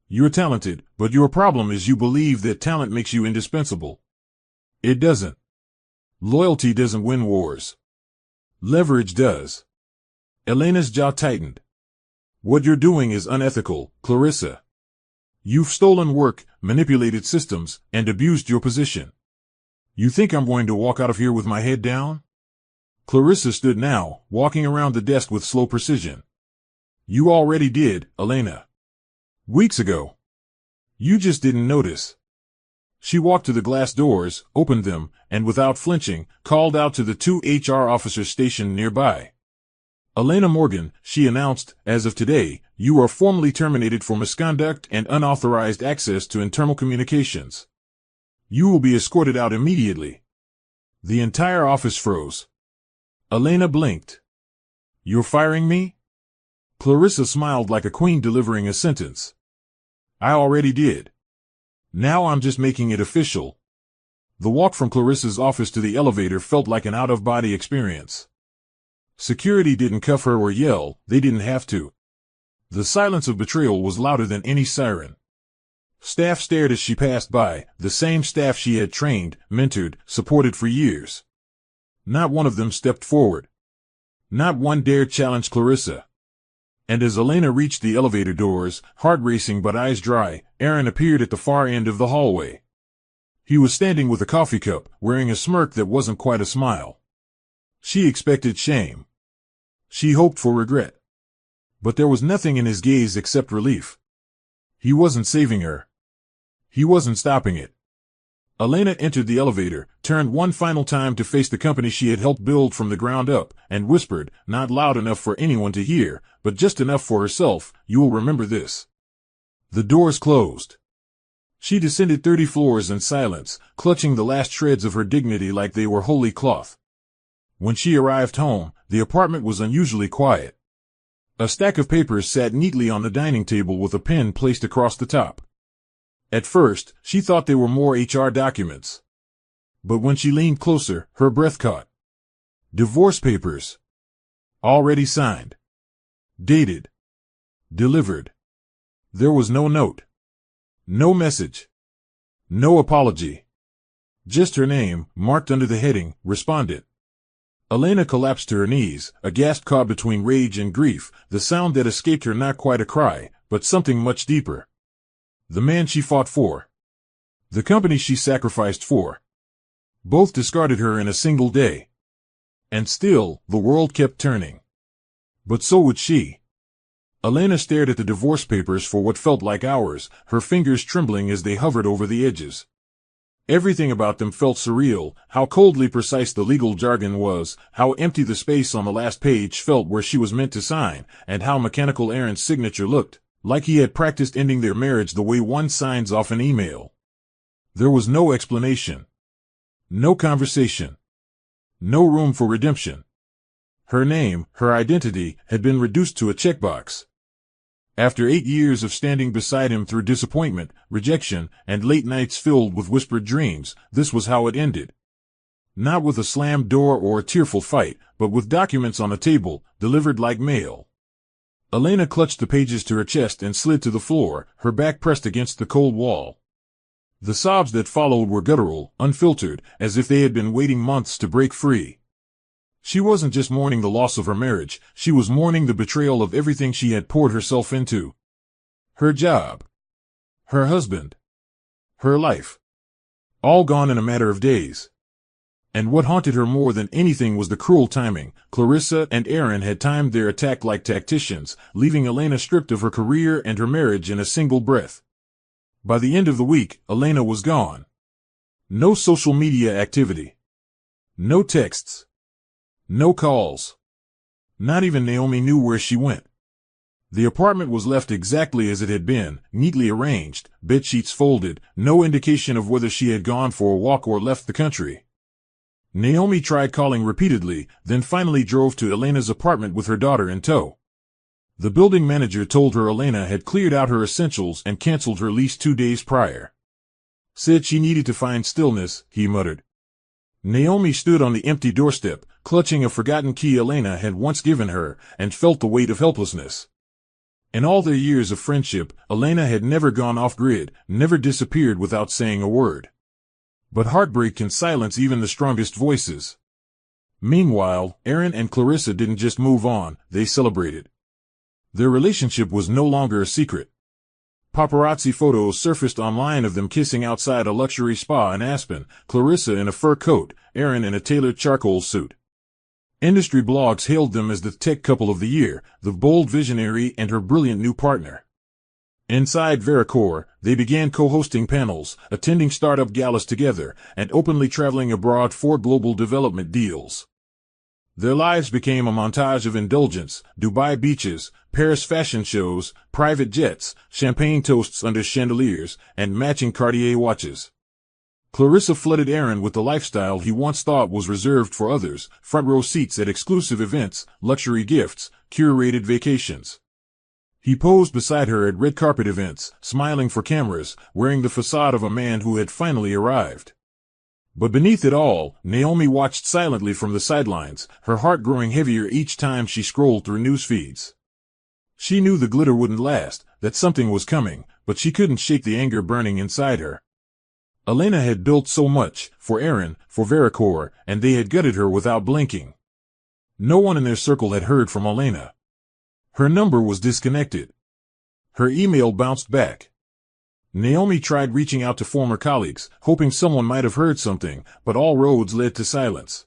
[SPEAKER 1] "You're talented, but your problem is you believe that talent makes you indispensable. It doesn't. Loyalty doesn't win wars. Leverage does." Elena's jaw tightened. "What you're doing is unethical, Clarissa. You've stolen work, manipulated systems, and abused your position. You think I'm going to walk out of here with my head down?" Clarissa stood now, walking around the desk with slow precision. "You already did, Elena. Weeks ago. You just didn't notice." She walked to the glass doors, opened them, and without flinching, called out to the 2 HR officers stationed nearby. "Elena Morgan," she announced, "as of today, you are formally terminated for misconduct and unauthorized access to internal communications. You will be escorted out immediately." The entire office froze. Elena blinked. "You're firing me?" Clarissa smiled like a queen delivering a sentence. "I already did. Now I'm just making it official." The walk from Clarissa's office to the elevator felt like an out-of-body experience. Security didn't cuff her or yell, they didn't have to. The silence of betrayal was louder than any siren. Staff stared as she passed by, the same staff she had trained, mentored, supported for years. Not one of them stepped forward. Not one dared challenge Clarissa. And as Elena reached the elevator doors, heart racing but eyes dry, Aaron appeared at the far end of the hallway. He was standing with a coffee cup, wearing a smirk that wasn't quite a smile. She expected shame. She hoped for regret. But there was nothing in his gaze except relief. He wasn't saving her. He wasn't stopping it. Elena entered the elevator, turned one final time to face the company she had helped build from the ground up, and whispered, not loud enough for anyone to hear, but just enough for herself, "You will remember this." The doors closed. She descended 30 floors in silence, clutching the last shreds of her dignity like they were holy cloth. When she arrived home, the apartment was unusually quiet. A stack of papers sat neatly on the dining table with a pen placed across the top. At first, she thought they were more HR documents. But when she leaned closer, her breath caught. Divorce papers. Already signed. Dated. Delivered. There was no note. No message. No apology. Just her name, marked under the heading, Respondent. Elena collapsed to her knees, a gasp caught between rage and grief, the sound that escaped her not quite a cry, but something much deeper. The man she fought for. The company she sacrificed for. Both discarded her in a single day. And still, the world kept turning. But so would she. Elena stared at the divorce papers for what felt like hours, her fingers trembling as they hovered over the edges. Everything about them felt surreal, how coldly precise the legal jargon was, how empty the space on the last page felt where she was meant to sign, and how mechanical Aaron's signature looked, like he had practiced ending their marriage the way one signs off an email. There was no explanation. No conversation. No room for redemption. Her name, her identity, had been reduced to a checkbox. After 8 years of standing beside him through disappointment, rejection, and late nights filled with whispered dreams, this was how it ended. Not with a slammed door or a tearful fight, but with documents on a table, delivered like mail. Elena clutched the pages to her chest and slid to the floor, her back pressed against the cold wall. The sobs that followed were guttural, unfiltered, as if they had been waiting months to break free. She wasn't just mourning the loss of her marriage, she was mourning the betrayal of everything she had poured herself into. Her job. Her husband. Her life. All gone in a matter of days. And what haunted her more than anything was the cruel timing. Clarissa and Aaron had timed their attack like tacticians, leaving Elena stripped of her career and her marriage in a single breath. By the end of the week, Elena was gone. No social media activity. No texts. No calls. Not even Naomi knew where she went. The apartment was left exactly as it had been, neatly arranged, bedsheets folded, no indication of whether she had gone for a walk or left the country. Naomi tried calling repeatedly, then finally drove to Elena's apartment with her daughter in tow. The building manager told her Elena had cleared out her essentials and canceled her lease 2 days prior. Said she needed to find stillness, he muttered. Naomi stood on the empty doorstep, clutching a forgotten key Elena had once given her, and felt the weight of helplessness. In all their years of friendship, Elena had never gone off-grid, never disappeared without saying a word. But heartbreak can silence even the strongest voices. Meanwhile, Aaron and Clarissa didn't just move on, they celebrated. Their relationship was no longer a secret. Paparazzi photos surfaced online of them kissing outside a luxury spa in Aspen, Clarissa in a fur coat, Aaron in a tailored charcoal suit. Industry blogs hailed them as the tech couple of the year, the bold visionary and her brilliant new partner. Inside AFFAlR, they began co-hosting panels, attending startup galas together, and openly traveling abroad for global development deals. Their lives became a montage of indulgence, Dubai beaches, Paris fashion shows, private jets, champagne toasts under chandeliers, and matching Cartier watches. Clarissa flooded Aaron with the lifestyle he once thought was reserved for others, front-row seats at exclusive events, luxury gifts, curated vacations. He posed beside her at red carpet events, smiling for cameras, wearing the facade of a man who had finally arrived. But beneath it all, Naomi watched silently from the sidelines, her heart growing heavier each time she scrolled through news feeds. She knew the glitter wouldn't last, that something was coming, but she couldn't shake the anger burning inside her. Elena had built so much, for Aaron, for Veracor, and they had gutted her without blinking. No one in their circle had heard from Elena. Her number was disconnected. Her email bounced back. Naomi tried reaching out to former colleagues, hoping someone might have heard something, but all roads led to silence.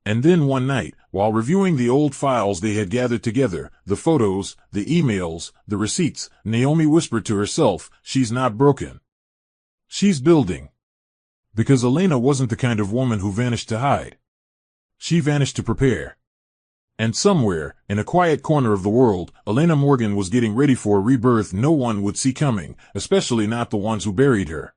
[SPEAKER 1] And then one night, while reviewing the old files they had gathered together, the photos, the emails, the receipts, Naomi whispered to herself, "She's not broken. She's building." Because Elena wasn't the kind of woman who vanished to hide. She vanished to prepare. And somewhere, in a quiet corner of the world, Elena Morgan was getting ready for a rebirth no one would see coming, especially not the ones who buried her.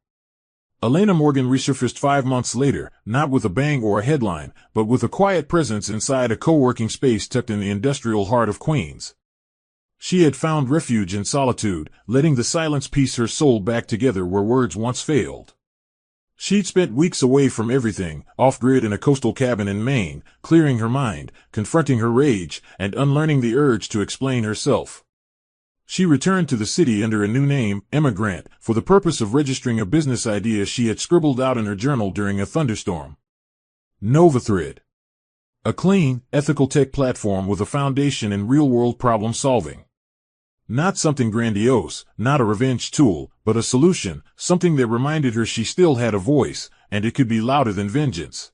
[SPEAKER 1] Elena Morgan resurfaced 5 months later, not with a bang or a headline, but with a quiet presence inside a co-working space tucked in the industrial heart of Queens. She had found refuge in solitude, letting the silence piece her soul back together where words once failed. She'd spent weeks away from everything, off-grid in a coastal cabin in Maine, clearing her mind, confronting her rage, and unlearning the urge to explain herself. She returned to the city under a new name, Emma Grant, for the purpose of registering a business idea she had scribbled out in her journal during a thunderstorm. NovaThread. A clean, ethical tech platform with a foundation in real-world problem-solving. Not something grandiose, not a revenge tool, but a solution, something that reminded her she still had a voice, and it could be louder than vengeance.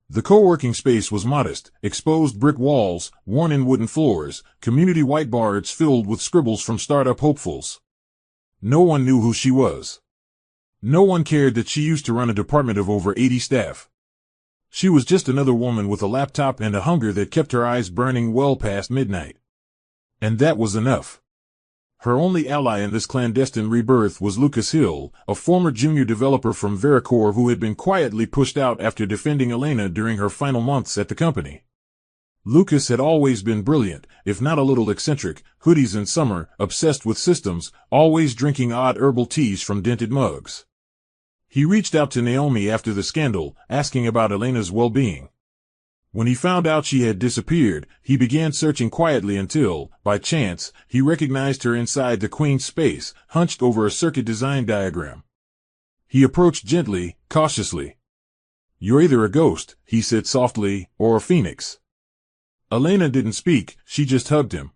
[SPEAKER 1] The co-working space was modest, exposed brick walls, worn-in wooden floors, community whiteboards filled with scribbles from startup hopefuls. No one knew who she was. No one cared that she used to run a department of over 80 staff. She was just another woman with a laptop and a hunger that kept her eyes burning well past midnight. And that was enough. Her only ally in this clandestine rebirth was Lucas Hill, a former junior developer from Veracor who had been quietly pushed out after defending Elena during her final months at the company. Lucas had always been brilliant, if not a little eccentric, hoodies in summer, obsessed with systems, always drinking odd herbal teas from dented mugs. He reached out to Naomi after the scandal, asking about Elena's well-being. When he found out she had disappeared, he began searching quietly until, by chance, he recognized her inside the Queen's space, hunched over a circuit design diagram. He approached gently, cautiously. "You're either a ghost," he said softly, "or a phoenix." Elena didn't speak, she just hugged him.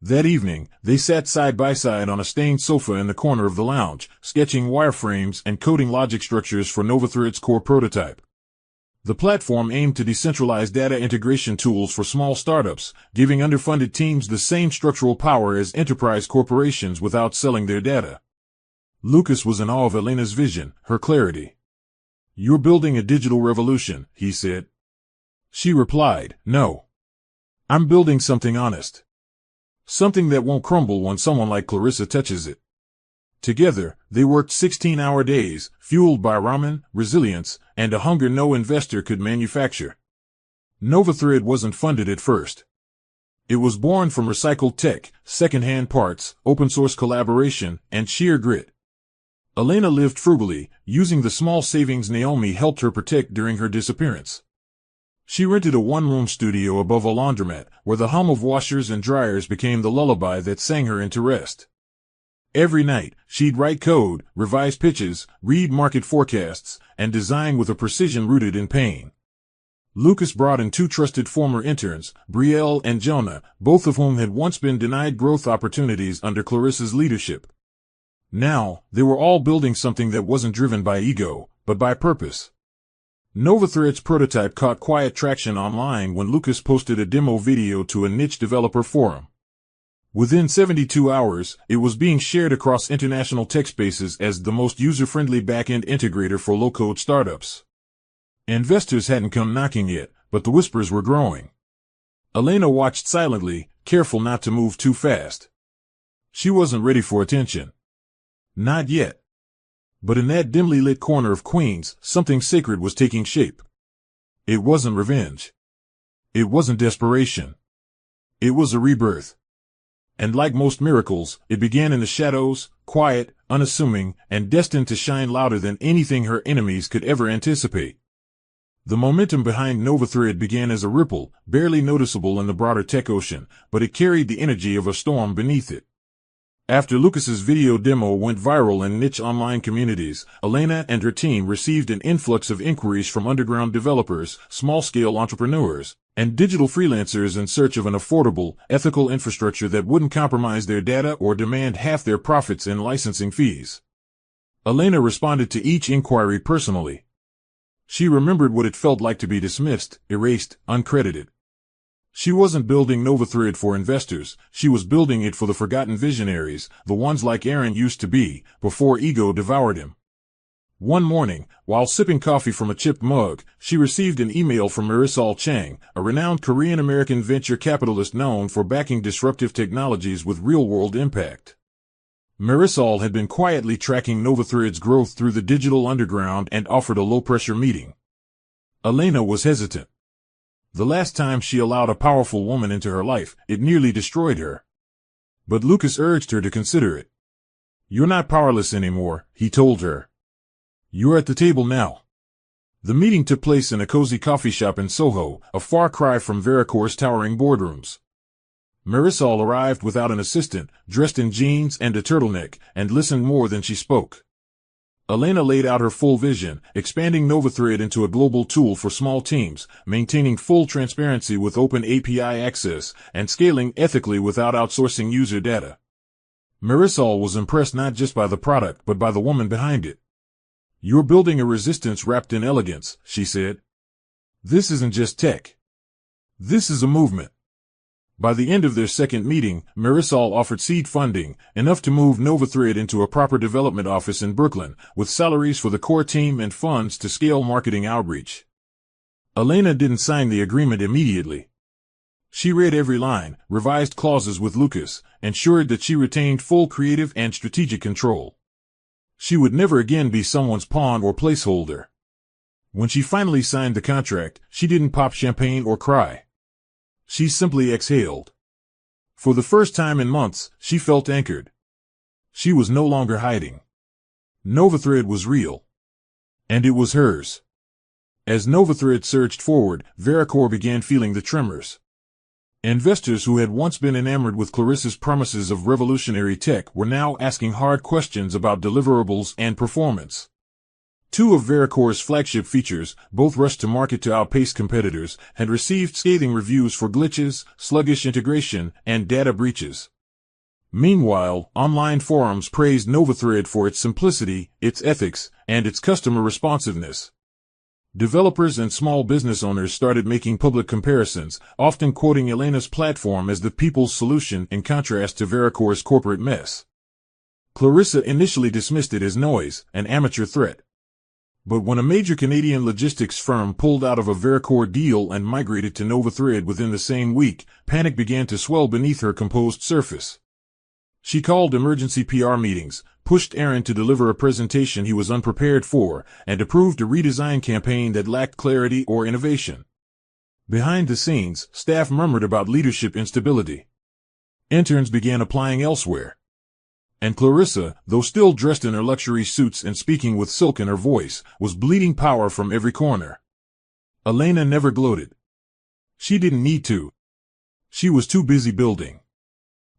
[SPEAKER 1] That evening, they sat side by side on a stained sofa in the corner of the lounge, sketching wireframes and coding logic structures for NovaThread's core prototype. The platform aimed to decentralize data integration tools for small startups, giving underfunded teams the same structural power as enterprise corporations without selling their data. Lucas was in awe of Elena's vision, her clarity. "You're building a digital revolution," he said. She replied, "No. I'm building something honest. Something that won't crumble when someone like Clarissa touches it." Together, they worked 16-hour days, fueled by ramen, resilience, and a hunger no investor could manufacture. NovaThread wasn't funded at first. It was born from recycled tech, second-hand parts, open-source collaboration, and sheer grit. Elena lived frugally, using the small savings Naomi helped her protect during her disappearance. She rented a one-room studio above a laundromat, where the hum of washers and dryers became the lullaby that sang her into rest. Every night, she'd write code, revise pitches, read market forecasts, and design with a precision rooted in pain. Lucas brought in 2 trusted former interns, Brielle and Jonah, both of whom had once been denied growth opportunities under Clarissa's leadership. Now, they were all building something that wasn't driven by ego, but by purpose. NovaThread's prototype caught quiet traction online when Lucas posted a demo video to a niche developer forum. Within 72 hours, it was being shared across international tech spaces as the most user-friendly back-end integrator for low-code startups. Investors hadn't come knocking yet, but the whispers were growing. Elena watched silently, careful not to move too fast. She wasn't ready for attention. Not yet. But in that dimly lit corner of Queens, something sacred was taking shape. It wasn't revenge. It wasn't desperation. It was a rebirth. And like most miracles, it began in the shadows, quiet, unassuming, and destined to shine louder than anything her enemies could ever anticipate. The momentum behind NovaThread began as a ripple, barely noticeable in the broader tech ocean, but it carried the energy of a storm beneath it. After Lucas's video demo went viral in niche online communities, Elena and her team received an influx of inquiries from underground developers, small-scale entrepreneurs, and digital freelancers in search of an affordable, ethical infrastructure that wouldn't compromise their data or demand half their profits in licensing fees. Elena responded to each inquiry personally. She remembered what it felt like to be dismissed, erased, uncredited. She wasn't building NovaThread for investors, she was building it for the forgotten visionaries, the ones like Aaron used to be, before ego devoured him. One morning, while sipping coffee from a chipped mug, she received an email from MISTRESS Chang, a renowned Korean-American venture capitalist known for backing disruptive technologies with real-world impact. MISTRESS had been quietly tracking NovaThread's growth through the digital underground and offered a low-pressure meeting. Elena was hesitant. The last time she allowed a powerful woman into her life, it nearly destroyed her. But Lucas urged her to consider it. "You're not powerless anymore," he told her. "You're at the table now." The meeting took place in a cozy coffee shop in Soho, a far cry from AFFAlR's towering boardrooms. MISTRESS arrived without an assistant, dressed in jeans and a turtleneck, and listened more than she spoke. Elena laid out her full vision, expanding NovaThread into a global tool for small teams, maintaining full transparency with open API access, and scaling ethically without outsourcing user data. MISTRESS was impressed not just by the product but by the woman behind it. "You're building a resistance wrapped in elegance," she said. "This isn't just tech. This is a movement." By the end of their second meeting, MISTRESS offered seed funding, enough to move NovaThread into a proper development office in Brooklyn, with salaries for the core team and funds to scale marketing outreach. Elena didn't sign the agreement immediately. She read every line, revised clauses with Lucas, ensured that she retained full creative and strategic control. She would never again be someone's pawn or placeholder. When she finally signed the contract, she didn't pop champagne or cry. She simply exhaled. For the first time in months, she felt anchored. She was no longer hiding. NovaThread was real. And it was hers. As NovaThread surged forward, AFFAlR began feeling the tremors. Investors who had once been enamored with Clarissa's promises of revolutionary tech were now asking hard questions about deliverables and performance. Two of AFFAlR's flagship features, both rushed to market to outpace competitors, had received scathing reviews for glitches, sluggish integration, and data breaches. Meanwhile, online forums praised NovaThread for its simplicity, its ethics, and its customer responsiveness. Developers and small business owners started making public comparisons, often quoting Elena's platform as the people's solution in contrast to AFFAlR's corporate mess. Clarissa initially dismissed it as noise, an amateur threat. But when a major Canadian logistics firm pulled out of a AFFAlR deal and migrated to NovaThread within the same week, panic began to swell beneath her composed surface. She called emergency PR meetings, pushed Aaron to deliver a presentation he was unprepared for, and approved a redesign campaign that lacked clarity or innovation. Behind the scenes, staff murmured about leadership instability. Interns began applying elsewhere. And Clarissa, though still dressed in her luxury suits and speaking with silk in her voice, was bleeding power from every corner. Elena never gloated. She didn't need to. She was too busy building.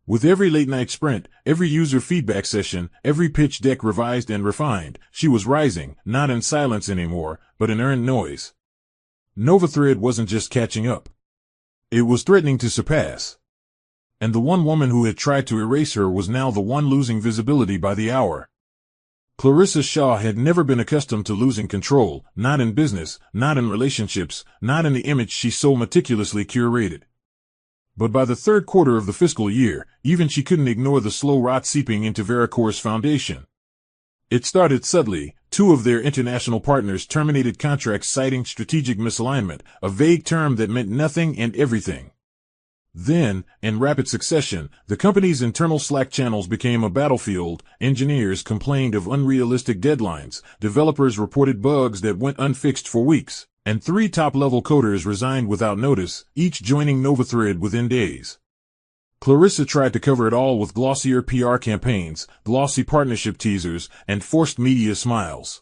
[SPEAKER 1] With every late-night sprint, every user feedback session, every pitch deck revised and refined, she was rising, not in silence anymore, but in earned noise. NovaThread wasn't just catching up. It was threatening to surpass. And the one woman who had tried to erase her was now the one losing visibility by the hour. Clarissa Shaw had never been accustomed to losing control, not in business, not in relationships, not in the image she so meticulously curated. But by the third quarter of the fiscal year, even she couldn't ignore the slow rot seeping into AFFAlR's foundation. It started subtly. Two of their international partners terminated contracts citing strategic misalignment, a vague term that meant nothing and everything. Then, in rapid succession, the company's internal Slack channels became a battlefield. Engineers complained of unrealistic deadlines, developers reported bugs that went unfixed for weeks, and 3 top-level coders resigned without notice, each joining NovaThread within days. Clarissa tried to cover it all with glossier PR campaigns, glossy partnership teasers, and forced media smiles.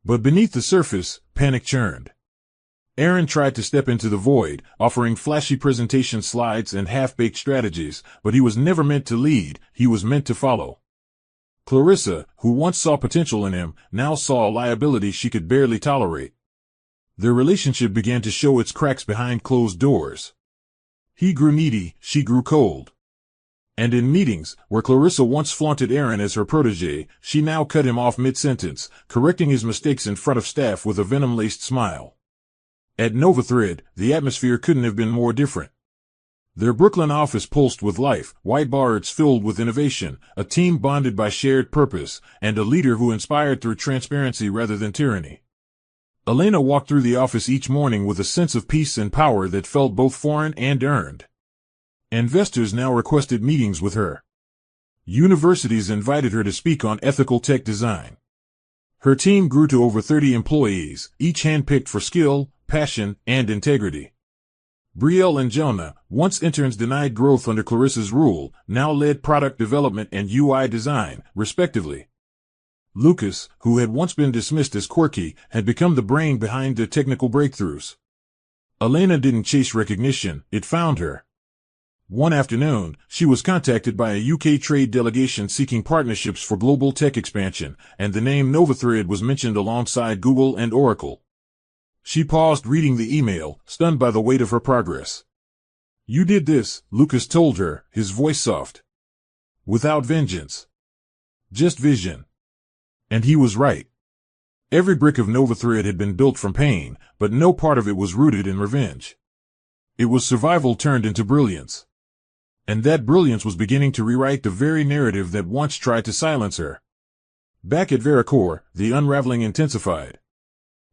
[SPEAKER 1] But beneath the surface, panic churned. Aaron tried to step into the void, offering flashy presentation slides and half-baked strategies, but he was never meant to lead, he was meant to follow. Clarissa, who once saw potential in him, now saw a liability she could barely tolerate. Their relationship began to show its cracks behind closed doors. He grew needy, she grew cold. And in meetings, where Clarissa once flaunted Aaron as her protege, she now cut him off mid-sentence, correcting his mistakes in front of staff with a venom-laced smile. At NovaThread, the atmosphere couldn't have been more different. Their Brooklyn office pulsed with life, whiteboards filled with innovation, a team bonded by shared purpose, and a leader who inspired through transparency rather than tyranny. Elena walked through the office each morning with a sense of peace and power that felt both foreign and earned. Investors now requested meetings with her. Universities invited her to speak on ethical tech design. Her team grew to over 30 employees, each handpicked for skill, passion, and integrity. Brielle and Jonah, once interns denied growth under Clarissa's rule, now led product development and UI design, respectively. Lucas, who had once been dismissed as quirky, had become the brain behind their technical breakthroughs. Elena didn't chase recognition, it found her. One afternoon, she was contacted by a UK trade delegation seeking partnerships for global tech expansion, and the name NovaThread was mentioned alongside Google and Oracle. She paused reading the email, stunned by the weight of her progress. "You did this," Lucas told her, his voice soft. "Without vengeance. Just vision." And he was right. Every brick of NovaThread had been built from pain, but no part of it was rooted in revenge. It was survival turned into brilliance. And that brilliance was beginning to rewrite the very narrative that once tried to silence her. Back at AFFAlR, the unraveling intensified.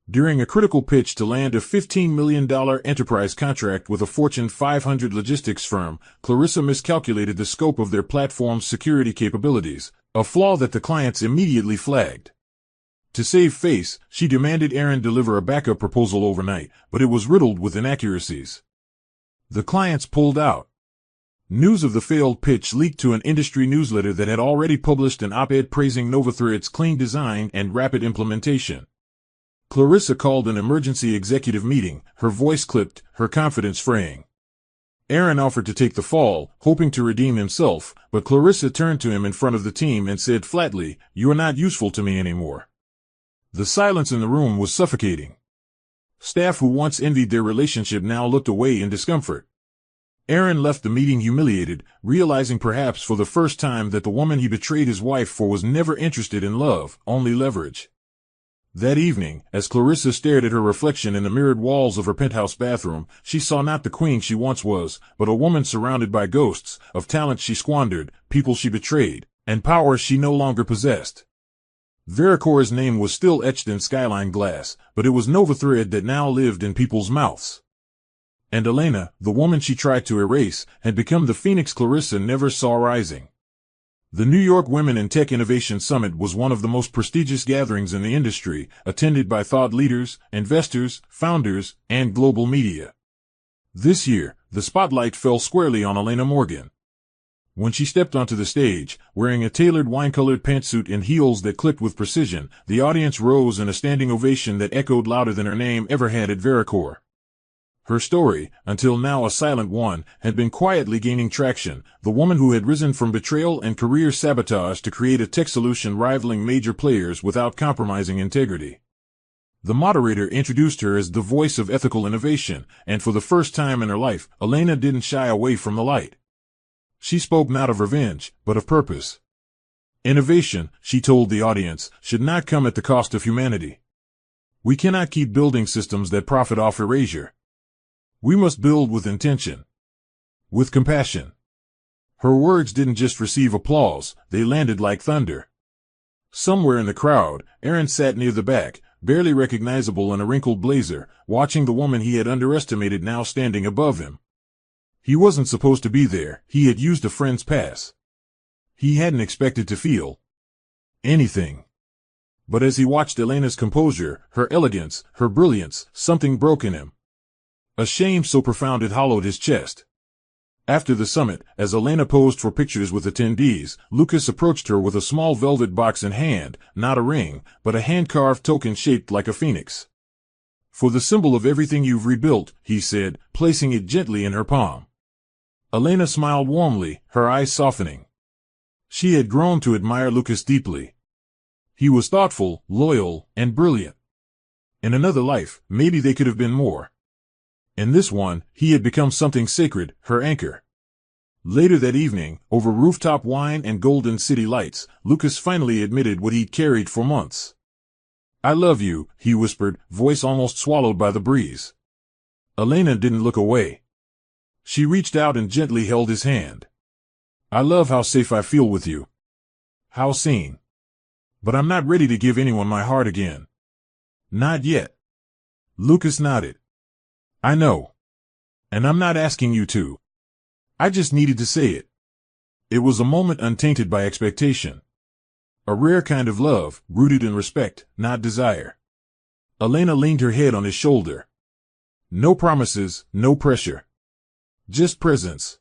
[SPEAKER 1] During a critical pitch to land a $15 million enterprise contract with a Fortune 500 logistics firm, Clarissa miscalculated the scope of their platform's security capabilities, a flaw that the clients immediately flagged. To save face, she demanded Aaron deliver a backup proposal overnight, but it was riddled with inaccuracies. The clients pulled out. News of the failed pitch leaked to an industry newsletter that had already published an op-ed praising NovaThread's clean design and rapid implementation. Clarissa called an emergency executive meeting, her voice clipped, her confidence fraying. Aaron offered to take the fall, hoping to redeem himself, but Clarissa turned to him in front of the team and said flatly, "You are not useful to me anymore." The silence in the room was suffocating. Staff who once envied their relationship now looked away in discomfort. Aaron left the meeting humiliated, realizing perhaps for the first time that the woman he betrayed his wife for was never interested in love, only leverage. That evening, as Clarissa stared at her reflection in the mirrored walls of her penthouse bathroom, she saw not the queen she once was, but a woman surrounded by ghosts, of talent she squandered, people she betrayed, and power she no longer possessed. AFFAlR's name was still etched in skyline glass, but it was NovaThread that now lived in people's mouths. And Elena, the woman she tried to erase, had become the phoenix Clarissa never saw rising. The New York Women in Tech Innovation Summit was one of the most prestigious gatherings in the industry, attended by thought leaders, investors, founders, and global media. This year, the spotlight fell squarely on Elena Morgan. When she stepped onto the stage, wearing a tailored wine-colored pantsuit and heels that clipped with precision, the audience rose in a standing ovation that echoed louder than her name ever had at AFFAlR. Her story, until now a silent one, had been quietly gaining traction, the woman who had risen from betrayal and career sabotage to create a tech solution rivaling major players without compromising integrity. The moderator introduced her as the voice of ethical innovation, and for the first time in her life, Elena didn't shy away from the light. She spoke not of revenge, but of purpose. Innovation, she told the audience, should not come at the cost of humanity. We cannot keep building systems that profit off erasure. We must build with intention. With compassion. Her words didn't just receive applause, they landed like thunder. Somewhere in the crowd, Aaron sat near the back, barely recognizable in a wrinkled blazer, watching the woman he had underestimated now standing above him. He wasn't supposed to be there, he had used a friend's pass. He hadn't expected to feel anything. But as he watched Elena's composure, her elegance, her brilliance, something broke in him. A shame so profound it hollowed his chest. After the summit, as Elena posed for pictures with attendees, Lucas approached her with a small velvet box in hand, not a ring, but a hand-carved token shaped like a phoenix. For the symbol of everything you've rebuilt, he said, placing it gently in her palm. Elena smiled warmly, her eyes softening. She had grown to admire Lucas deeply. He was thoughtful, loyal, and brilliant. In another life, maybe they could have been more. In this one, he had become something sacred, her anchor. Later that evening, over rooftop wine and golden city lights, Lucas finally admitted what he'd carried for months. "I love you," he whispered, voice almost swallowed by the breeze. Elena didn't look away. She reached out and gently held his hand. "I love how safe I feel with you. How seen. But I'm not ready to give anyone my heart again." "Not yet." Lucas nodded. "I know. And I'm not asking you to. I just needed to say it." It was a moment untainted by expectation. A rare kind of love, rooted in respect, not desire. Elena leaned her head on his shoulder. No promises, no pressure. Just presence.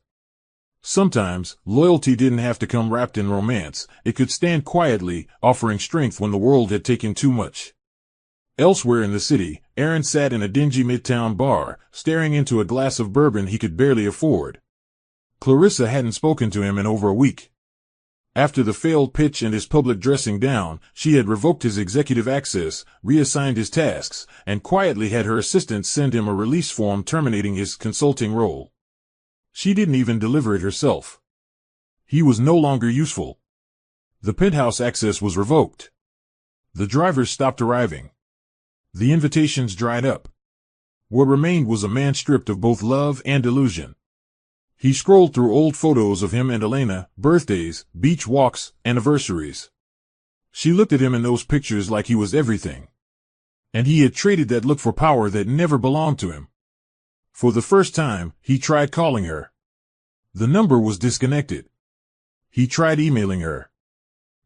[SPEAKER 1] Sometimes, loyalty didn't have to come wrapped in romance. It could stand quietly, offering strength when the world had taken too much. Elsewhere in the city, Aaron sat in a dingy midtown bar, staring into a glass of bourbon he could barely afford. Clarissa hadn't spoken to him in over a week. After the failed pitch and his public dressing down, she had revoked his executive access, reassigned his tasks, and quietly had her assistant send him a release form terminating his consulting role. She didn't even deliver it herself. He was no longer useful. The penthouse access was revoked. The drivers stopped arriving. The invitations dried up. What remained was a man stripped of both love and illusion. He scrolled through old photos of him and Elena, birthdays, beach walks, anniversaries. She looked at him in those pictures like he was everything. And he had traded that look for power that never belonged to him. For the first time, he tried calling her. The number was disconnected. He tried emailing her.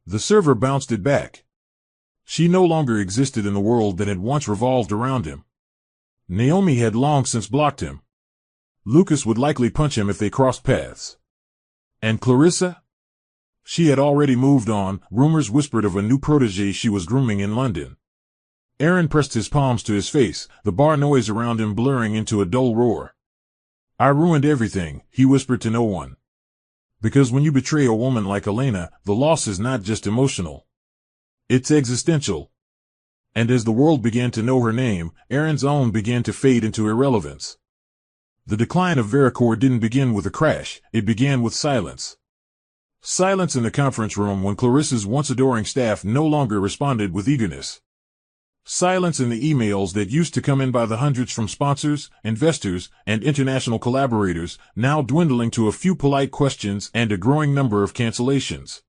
[SPEAKER 1] The server bounced it back. She no longer existed in the world that had once revolved around him. Naomi had long since blocked him. Lucas would likely punch him if they crossed paths. And Clarissa? She had already moved on. Rumors whispered of a new protégé she was grooming in London. Aaron pressed his palms to his face, the bar noise around him blurring into a dull roar. "I ruined everything," he whispered to no one. Because when you betray a woman like Elena, the loss is not just emotional. It's existential. And as the world began to know her name, Aaron's own began to fade into irrelevance. The decline of AFFAlR didn't begin with a crash, it began with silence. Silence in the conference room when Clarissa's once adoring staff no longer responded with eagerness. Silence in the emails that used to come in by the hundreds from sponsors, investors, and international collaborators, now dwindling to a few polite questions and a growing number of cancellations.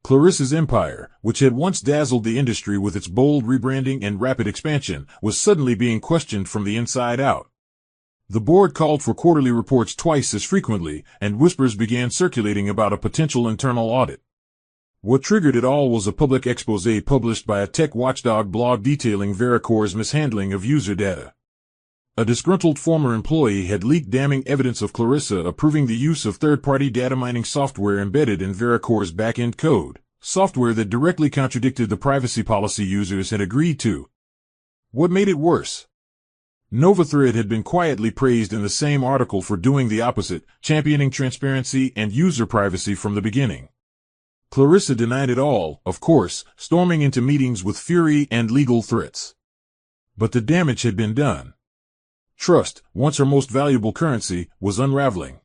[SPEAKER 1] Clarissa's empire, which had once dazzled the industry with its bold rebranding and rapid expansion, was suddenly being questioned from the inside out. The board called for quarterly reports twice as frequently, and whispers began circulating about a potential internal audit. What triggered it all was a public exposé published by a tech watchdog blog detailing AFFAlR's mishandling of user data. A disgruntled former employee had leaked damning evidence of Clarissa approving the use of third-party data mining software embedded in AFFAlR's back-end code, software that directly contradicted the privacy policy users had agreed to. What made it worse? NovaThread had been quietly praised in the same article for doing the opposite, championing transparency and user privacy from the beginning. Clarissa denied it all, of course, storming into meetings with fury and legal threats. But the damage had been done. Trust, once her most valuable currency, was unraveling.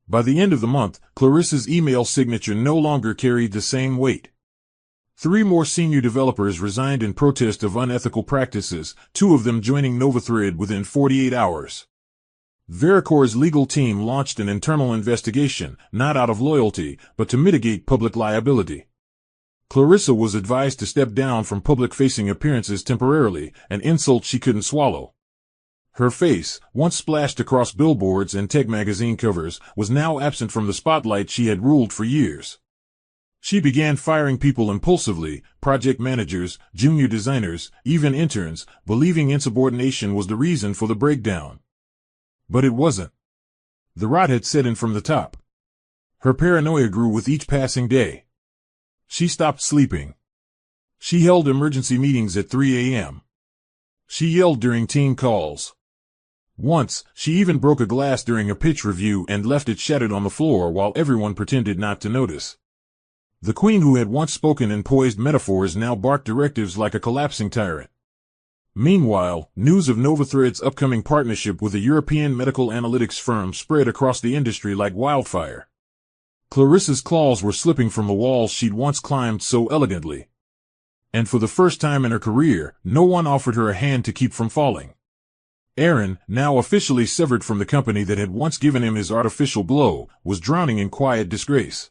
[SPEAKER 1] By the end of the month, Clarissa's email signature no longer carried the same weight. 3 more senior developers resigned in protest of unethical practices, 2 of them joining NovaThread within 48 hours. AFFAlR's legal team launched an internal investigation, not out of loyalty, but to mitigate public liability. Clarissa was advised to step down from public-facing appearances temporarily, an insult she couldn't swallow. Her face, once splashed across billboards and tech magazine covers, was now absent from the spotlight she had ruled for years. She began firing people impulsively, project managers, junior designers, even interns, believing insubordination was the reason for the breakdown. But it wasn't. The rot had set in from the top. Her paranoia grew with each passing day. She stopped sleeping. She held emergency meetings at 3 a.m. She yelled during team calls. Once, she even broke a glass during a pitch review and left it shattered on the floor while everyone pretended not to notice. The queen who had once spoken in poised metaphors now barked directives like a collapsing tyrant. Meanwhile, news of NovaThread's upcoming partnership with a European medical analytics firm spread across the industry like wildfire. Clarissa's claws were slipping from the walls she'd once climbed so elegantly. And for the first time in her career, no one offered her a hand to keep from falling. Aaron, now officially severed from the company that had once given him his artificial blow, was drowning in quiet disgrace.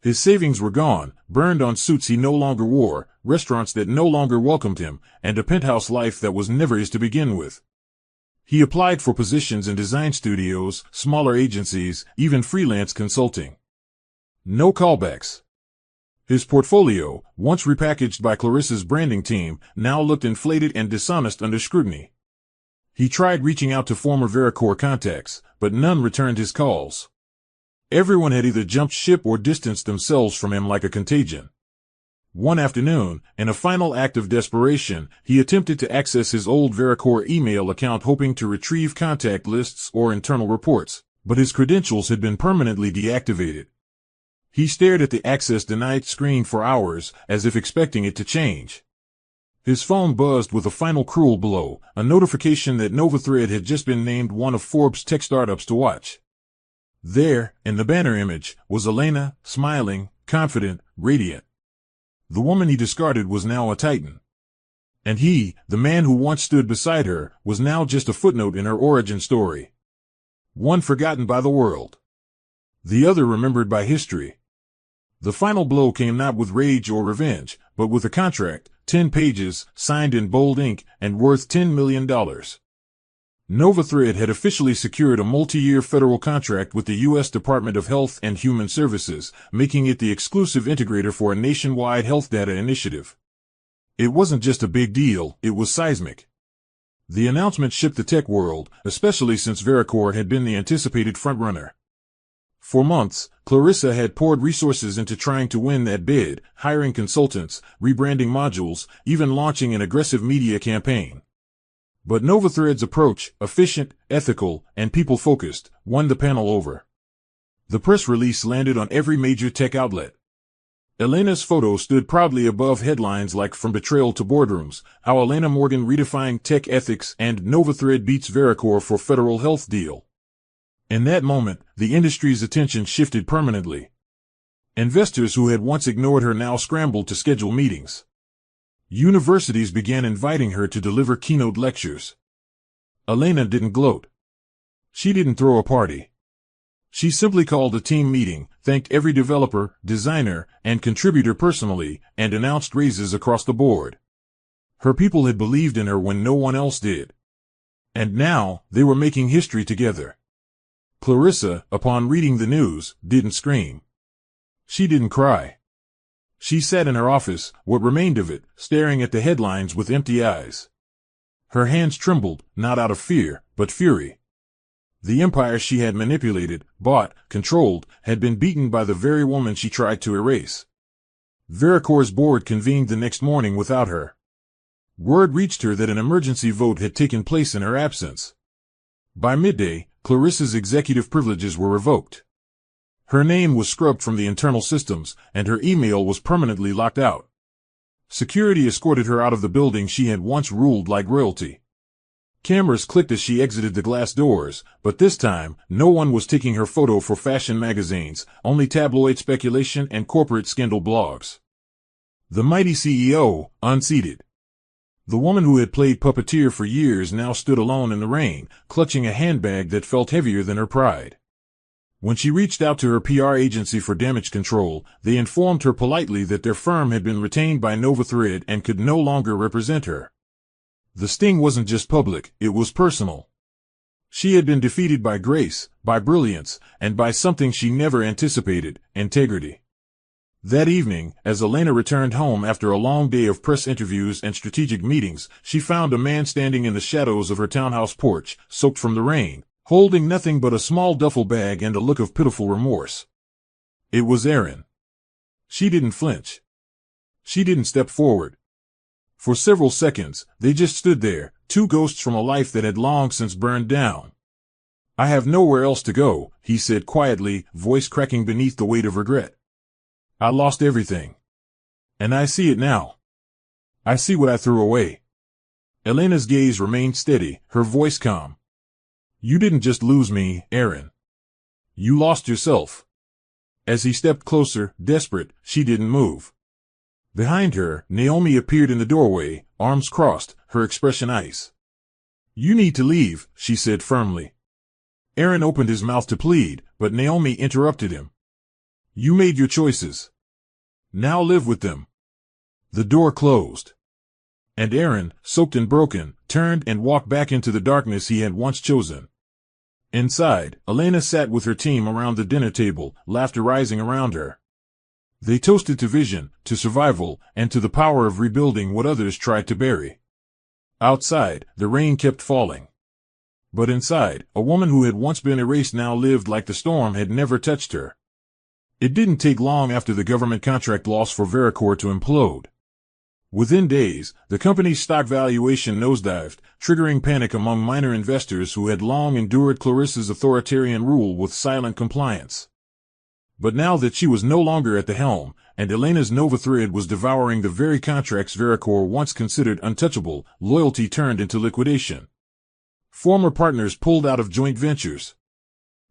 [SPEAKER 1] His savings were gone, burned on suits he no longer wore, restaurants that no longer welcomed him, and a penthouse life that was never his to begin with. He applied for positions in design studios, smaller agencies, even freelance consulting. No callbacks. His portfolio, once repackaged by Clarissa's branding team, now looked inflated and dishonest under scrutiny. He tried reaching out to former Vericore contacts, but none returned his calls. Everyone had either jumped ship or distanced themselves from him like a contagion. One afternoon, in a final act of desperation, he attempted to access his old Vericore email account hoping to retrieve contact lists or internal reports, but his credentials had been permanently deactivated. He stared at the access denied screen for hours, as if expecting it to change. His phone buzzed with a final cruel blow, a notification that NovaThread had just been named one of Forbes' tech startups to watch. There, in the banner image, was Elena, smiling, confident, radiant. The woman he discarded was now a titan. And he, the man who once stood beside her, was now just a footnote in her origin story. One forgotten by the world. The other remembered by history. The final blow came not with rage or revenge, but with a contract, 10 pages, signed in bold ink, and worth $10 million. NovaThread had officially secured a multi-year federal contract with the U.S. Department of Health and Human Services, making it the exclusive integrator for a nationwide health data initiative. It wasn't just a big deal, it was seismic. The announcement shook the tech world, especially since Vericore had been the anticipated frontrunner. For months, Clarissa had poured resources into trying to win that bid, hiring consultants, rebranding modules, even launching an aggressive media campaign. But NovaThread's approach, efficient, ethical, and people-focused, won the panel over. The press release landed on every major tech outlet. Elena's photo stood proudly above headlines like From Betrayal to Boardrooms, How Elena Morgan Redefined Tech Ethics, and NovaThread Beats Vericore for Federal Health Deal. In that moment, the industry's attention shifted permanently. Investors who had once ignored her now scrambled to schedule meetings. Universities began inviting her to deliver keynote lectures. Elena didn't gloat. She didn't throw a party. She simply called a team meeting, thanked every developer, designer, and contributor personally, and announced raises across the board. Her people had believed in her when no one else did. And now, they were making history together. Clarissa, upon reading the news, didn't scream. She didn't cry. She sat in her office, what remained of it, staring at the headlines with empty eyes. Her hands trembled, not out of fear, but fury. The empire she had manipulated, bought, controlled, had been beaten by the very woman she tried to erase. Vericore's board convened the next morning without her. Word reached her that an emergency vote had taken place in her absence. By midday, Clarissa's executive privileges were revoked. Her name was scrubbed from the internal systems, and her email was permanently locked out. Security escorted her out of the building she had once ruled like royalty. Cameras clicked as she exited the glass doors, but this time, no one was taking her photo for fashion magazines, only tabloid speculation and corporate scandal blogs. The mighty CEO, unseated. The woman who had played puppeteer for years now stood alone in the rain, clutching a handbag that felt heavier than her pride. When she reached out to her PR agency for damage control, they informed her politely that their firm had been retained by NovaThread and could no longer represent her. The sting wasn't just public, it was personal. She had been defeated by grace, by brilliance, and by something she never anticipated, integrity. That evening, as Elena returned home after a long day of press interviews and strategic meetings, she found a man standing in the shadows of her townhouse porch, soaked from the rain, holding nothing but a small duffel bag and a look of pitiful remorse. It was Aaron. She didn't flinch. She didn't step forward. For several seconds, they just stood there, two ghosts from a life that had long since burned down. I have nowhere else to go, he said quietly, voice cracking beneath the weight of regret. I lost everything. And I see it now. I see what I threw away. Elena's gaze remained steady, her voice calm. You didn't just lose me, Aaron. You lost yourself. As he stepped closer, desperate, she didn't move. Behind her, Naomi appeared in the doorway, arms crossed, her expression ice. You need to leave, she said firmly. Aaron opened his mouth to plead, but Naomi interrupted him. You made your choices. Now live with them. The door closed. And Aaron, soaked and broken, turned and walked back into the darkness he had once chosen. Inside, Elena sat with her team around the dinner table, laughter rising around her. They toasted to vision, to survival, and to the power of rebuilding what others tried to bury. Outside, the rain kept falling. But inside, a woman who had once been erased now lived like the storm had never touched her. It didn't take long after the government contract loss for Veracor to implode. Within days, the company's stock valuation nosedived, triggering panic among minor investors who had long endured Clarissa's authoritarian rule with silent compliance. But now that she was no longer at the helm, and Elena's Nova thread was devouring the very contracts Veracor once considered untouchable, loyalty turned into liquidation. Former partners pulled out of joint ventures.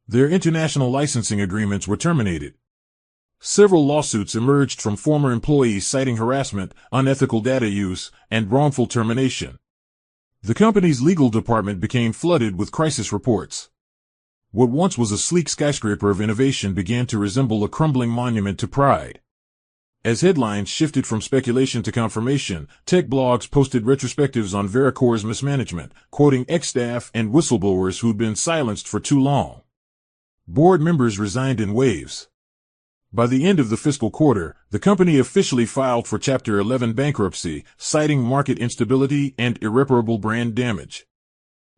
[SPEAKER 1] Their international licensing agreements were terminated. Several lawsuits emerged from former employees citing harassment, unethical data use, and wrongful termination. The company's legal department became flooded with crisis reports. What once was a sleek skyscraper of innovation began to resemble a crumbling monument to pride. As headlines shifted from speculation to confirmation, tech blogs posted retrospectives on Veracor's mismanagement, quoting ex-staff and whistleblowers who'd been silenced for too long. Board members resigned in waves. By the end of the fiscal quarter, the company officially filed for Chapter 11 bankruptcy, citing market instability and irreparable brand damage.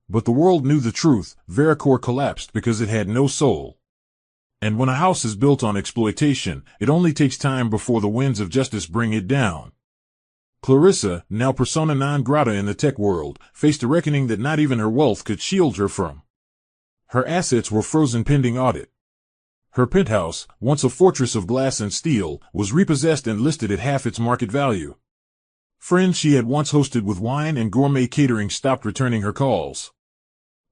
[SPEAKER 1] But the world knew the truth, Veracor collapsed because it had no soul. And when a house is built on exploitation, it only takes time before the winds of justice bring it down. Clarissa, now persona non grata in the tech world, faced a reckoning that not even her wealth could shield her from. Her assets were frozen pending audit. Her penthouse, once a fortress of glass and steel, was repossessed and listed at half its market value. Friends she had once hosted with wine and gourmet catering stopped returning her calls.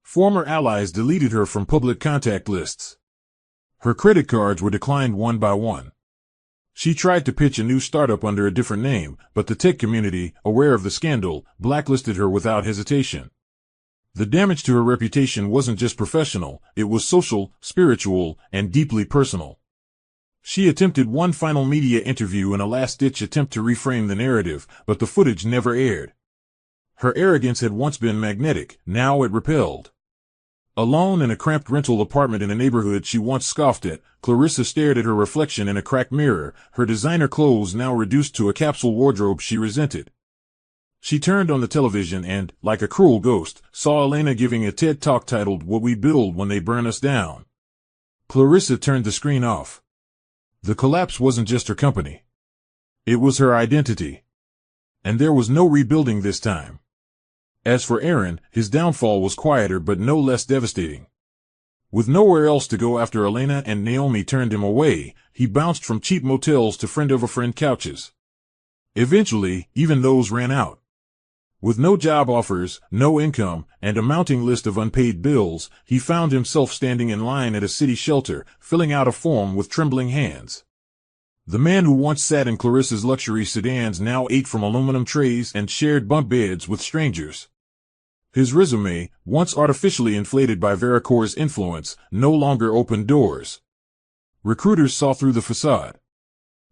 [SPEAKER 1] Former allies deleted her from public contact lists. Her credit cards were declined one by one. She tried to pitch a new startup under a different name, but the tech community, aware of the scandal, blacklisted her without hesitation. The damage to her reputation wasn't just professional, it was social, spiritual, and deeply personal. She attempted one final media interview in a last-ditch attempt to reframe the narrative, but the footage never aired. Her arrogance had once been magnetic, now it repelled. Alone in a cramped rental apartment in a neighborhood she once scoffed at, Clarissa stared at her reflection in a cracked mirror, her designer clothes now reduced to a capsule wardrobe she resented. She turned on the television and, like a cruel ghost, saw Elena giving a TED Talk titled "What We Build When They Burn Us Down." Clarissa turned the screen off. The collapse wasn't just her company. It was her identity. And there was no rebuilding this time. As for Aaron, his downfall was quieter but no less devastating. With nowhere else to go after Elena and Naomi turned him away, he bounced from cheap motels to friend-over-friend couches. Eventually, even those ran out. With no job offers, no income, and a mounting list of unpaid bills, he found himself standing in line at a city shelter, filling out a form with trembling hands. The man who once sat in Clarissa's luxury sedans now ate from aluminum trays and shared bunk beds with strangers. His resume, once artificially inflated by Veracor's influence, no longer opened doors. Recruiters saw through the facade.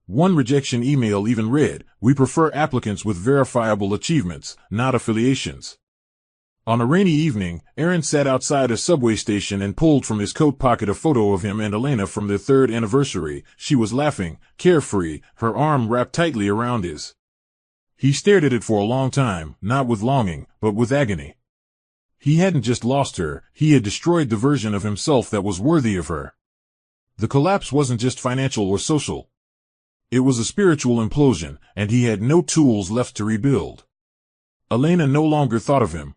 [SPEAKER 1] One rejection email even read, "We prefer applicants with verifiable achievements, not affiliations." On a rainy evening, Aaron sat outside a subway station and pulled from his coat pocket a photo of him and Elena from their third anniversary. She was laughing, carefree, her arm wrapped tightly around his. He stared at it for a long time, not with longing, but with agony. He hadn't just lost her, he had destroyed the version of himself that was worthy of her. The collapse wasn't just financial or social. It was a spiritual implosion, and he had no tools left to rebuild. Elena no longer thought of him.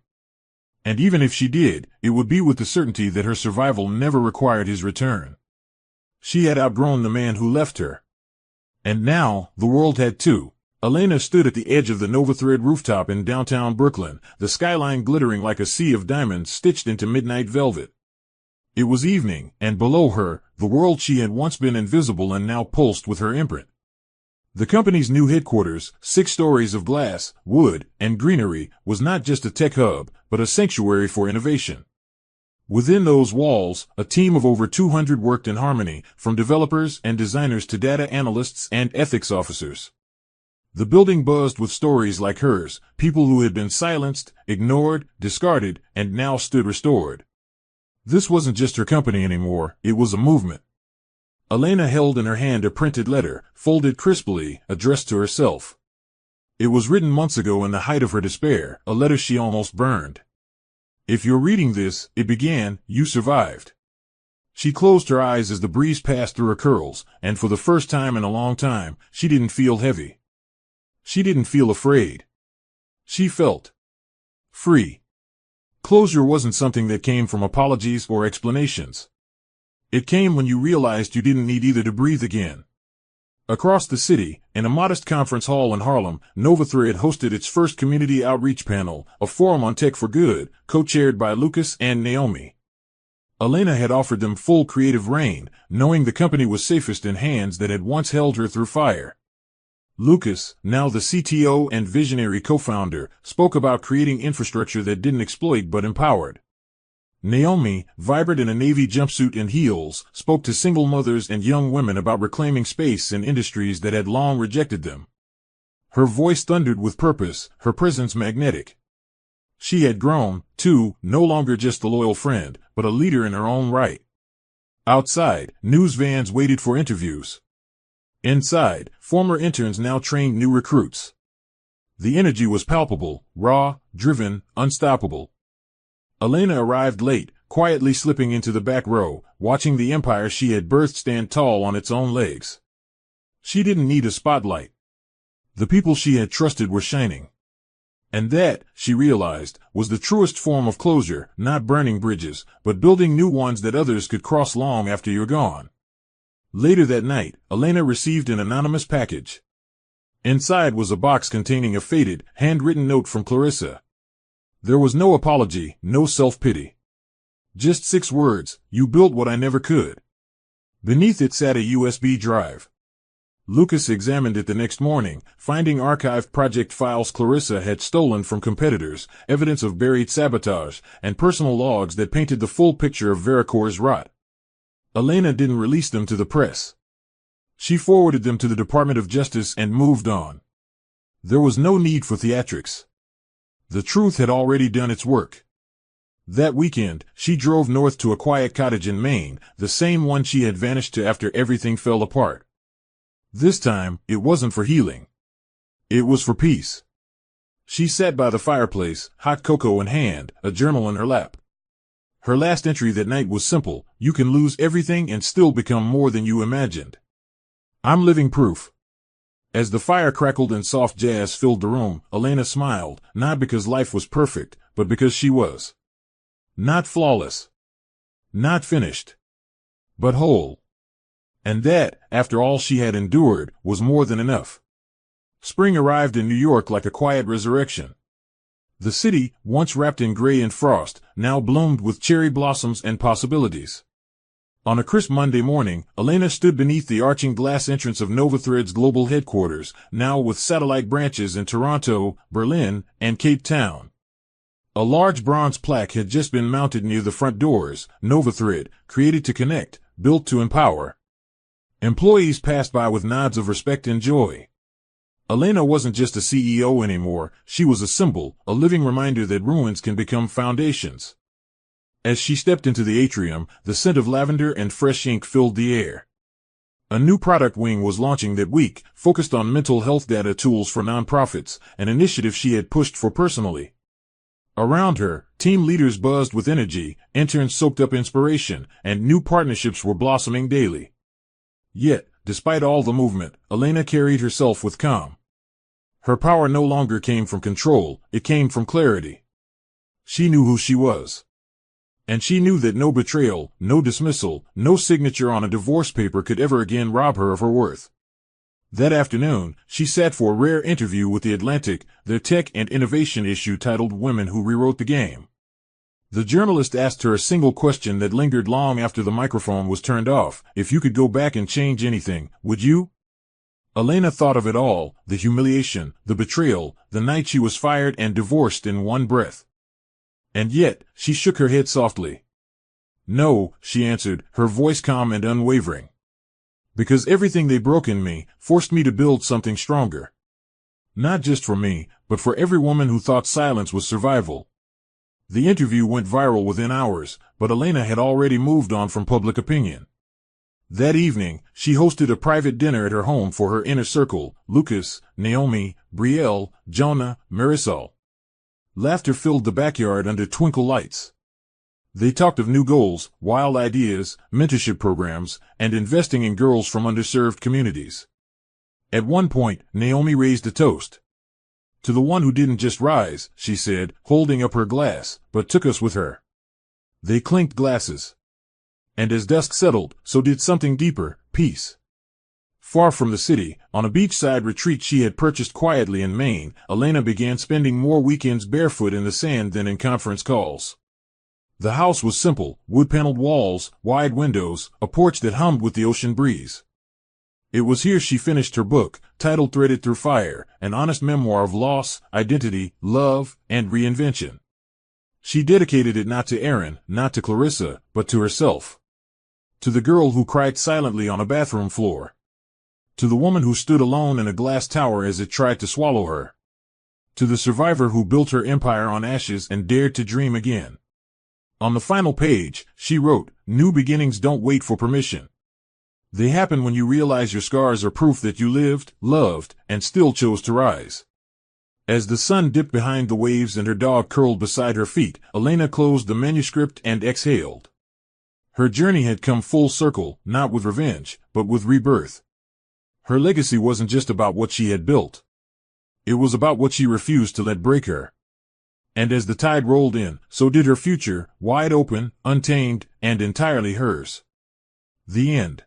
[SPEAKER 1] And even if she did, it would be with the certainty that her survival never required his return. She had outgrown the man who left her. And now, the world had too. Elena stood at the edge of the NovaThread rooftop in downtown Brooklyn, the skyline glittering like a sea of diamonds stitched into midnight velvet. It was evening, and below her, the world she had once been invisible and now pulsed with her imprint. The company's new headquarters, 6 stories of glass, wood, and greenery, was not just a tech hub, but a sanctuary for innovation. Within those walls, a team of over 200 worked in harmony, from developers and designers to data analysts and ethics officers. The building buzzed with stories like hers, people who had been silenced, ignored, discarded, and now stood restored. This wasn't just her company anymore, it was a movement. Elena held in her hand a printed letter, folded crisply, addressed to herself. It was written months ago in the height of her despair, a letter she almost burned. If you're reading this, it began, you survived. She closed her eyes as the breeze passed through her curls, and for the first time in a long time, she didn't feel heavy. She didn't feel afraid. She felt free. Closure wasn't something that came from apologies or explanations. It came when you realized you didn't need either to breathe again. Across the city, in a modest conference hall in Harlem, NovaThread hosted its first community outreach panel, a forum on tech for good, co-chaired by Lucas and Naomi. Elena had offered them full creative reign, knowing the company was safest in hands that had once held her through fire. Lucas, now the CTO and visionary co-founder, spoke about creating infrastructure that didn't exploit but empowered. Naomi, vibrant in a navy jumpsuit and heels, spoke to single mothers and young women about reclaiming space in industries that had long rejected them. Her voice thundered with purpose, her presence magnetic. She had grown, too, no longer just a loyal friend, but a leader in her own right. Outside, news vans waited for interviews. Inside, former interns now trained new recruits. The energy was palpable, raw, driven, unstoppable. Elena arrived late, quietly slipping into the back row, watching the empire she had birthed stand tall on its own legs. She didn't need a spotlight. The people she had trusted were shining. And that, she realized, was the truest form of closure, not burning bridges, but building new ones that others could cross long after you're gone. Later that night, Elena received an anonymous package. Inside was a box containing a faded, handwritten note from Clarissa. There was no apology, no self-pity. Just 6 words, you built what I never could. Beneath it sat a USB drive. Lucas examined it the next morning, finding archived project files Clarissa had stolen from competitors, evidence of buried sabotage, and personal logs that painted the full picture of Vericor's rot. Elena didn't release them to the press. She forwarded them to the Department of Justice and moved on. There was no need for theatrics. The truth had already done its work. That weekend, she drove north to a quiet cottage in Maine, the same one she had vanished to after everything fell apart. This time, it wasn't for healing. It was for peace. She sat by the fireplace, hot cocoa in hand, a journal in her lap. Her last entry that night was simple: you can lose everything and still become more than you imagined. I'm living proof. As the fire crackled and soft jazz filled the room, Elena smiled, not because life was perfect, but because she was. Not flawless. Not finished. But whole. And that, after all she had endured, was more than enough. Spring arrived in New York like a quiet resurrection. The city, once wrapped in gray and frost, now bloomed with cherry blossoms and possibilities. On a crisp Monday morning, Elena stood beneath the arching glass entrance of NovaThread's global headquarters, now with satellite branches in Toronto, Berlin, and Cape Town. A large bronze plaque had just been mounted near the front doors: NovaThread, created to connect, built to empower. Employees passed by with nods of respect and joy. Elena wasn't just a CEO anymore, she was a symbol, a living reminder that ruins can become foundations. As she stepped into the atrium, the scent of lavender and fresh ink filled the air. A new product wing was launching that week, focused on mental health data tools for nonprofits, an initiative she had pushed for personally. Around her, team leaders buzzed with energy, interns soaked up inspiration, and new partnerships were blossoming daily. Yet, despite all the movement, Elena carried herself with calm. Her power no longer came from control, it came from clarity. She knew who she was. And she knew that no betrayal, no dismissal, no signature on a divorce paper could ever again rob her of her worth. That afternoon, she sat for a rare interview with The Atlantic, their tech and innovation issue titled Women Who Rewrote the Game. The journalist asked her a single question that lingered long after the microphone was turned off. If you could go back and change anything, would you? Elena thought of it all, the humiliation, the betrayal, the night she was fired and divorced in one breath. And yet, she shook her head softly. No, she answered, her voice calm and unwavering. Because everything they broke in me forced me to build something stronger. Not just for me, but for every woman who thought silence was survival. The interview went viral within hours, but Elena had already moved on from public opinion. That evening, she hosted a private dinner at her home for her inner circle, Lucas, Naomi, Brielle, Jonah, Marisol. Laughter filled the backyard under twinkle lights. They talked of new goals, wild ideas, mentorship programs, and investing in girls from underserved communities. At one point, Naomi raised a toast. To the one who didn't just rise, she said, holding up her glass, but took us with her. They clinked glasses. And as dusk settled, so did something deeper, peace. Far from the city, on a beachside retreat she had purchased quietly in Maine, Elena began spending more weekends barefoot in the sand than in conference calls. The house was simple, wood-paneled walls, wide windows, a porch that hummed with the ocean breeze. It was here she finished her book, titled Threaded Through Fire, an honest memoir of loss, identity, love, and reinvention. She dedicated it not to Aaron, not to Clarissa, but to herself. To the girl who cried silently on a bathroom floor. To the woman who stood alone in a glass tower as it tried to swallow her. To the survivor who built her empire on ashes and dared to dream again. On the final page, she wrote, "New beginnings don't wait for permission. They happen when you realize your scars are proof that you lived, loved, and still chose to rise." As the sun dipped behind the waves and her dog curled beside her feet, Elena closed the manuscript and exhaled. Her journey had come full circle, not with revenge, but with rebirth. Her legacy wasn't just about what she had built. It was about what she refused to let break her. And as the tide rolled in, so did her future, wide open, untamed, and entirely hers. The end.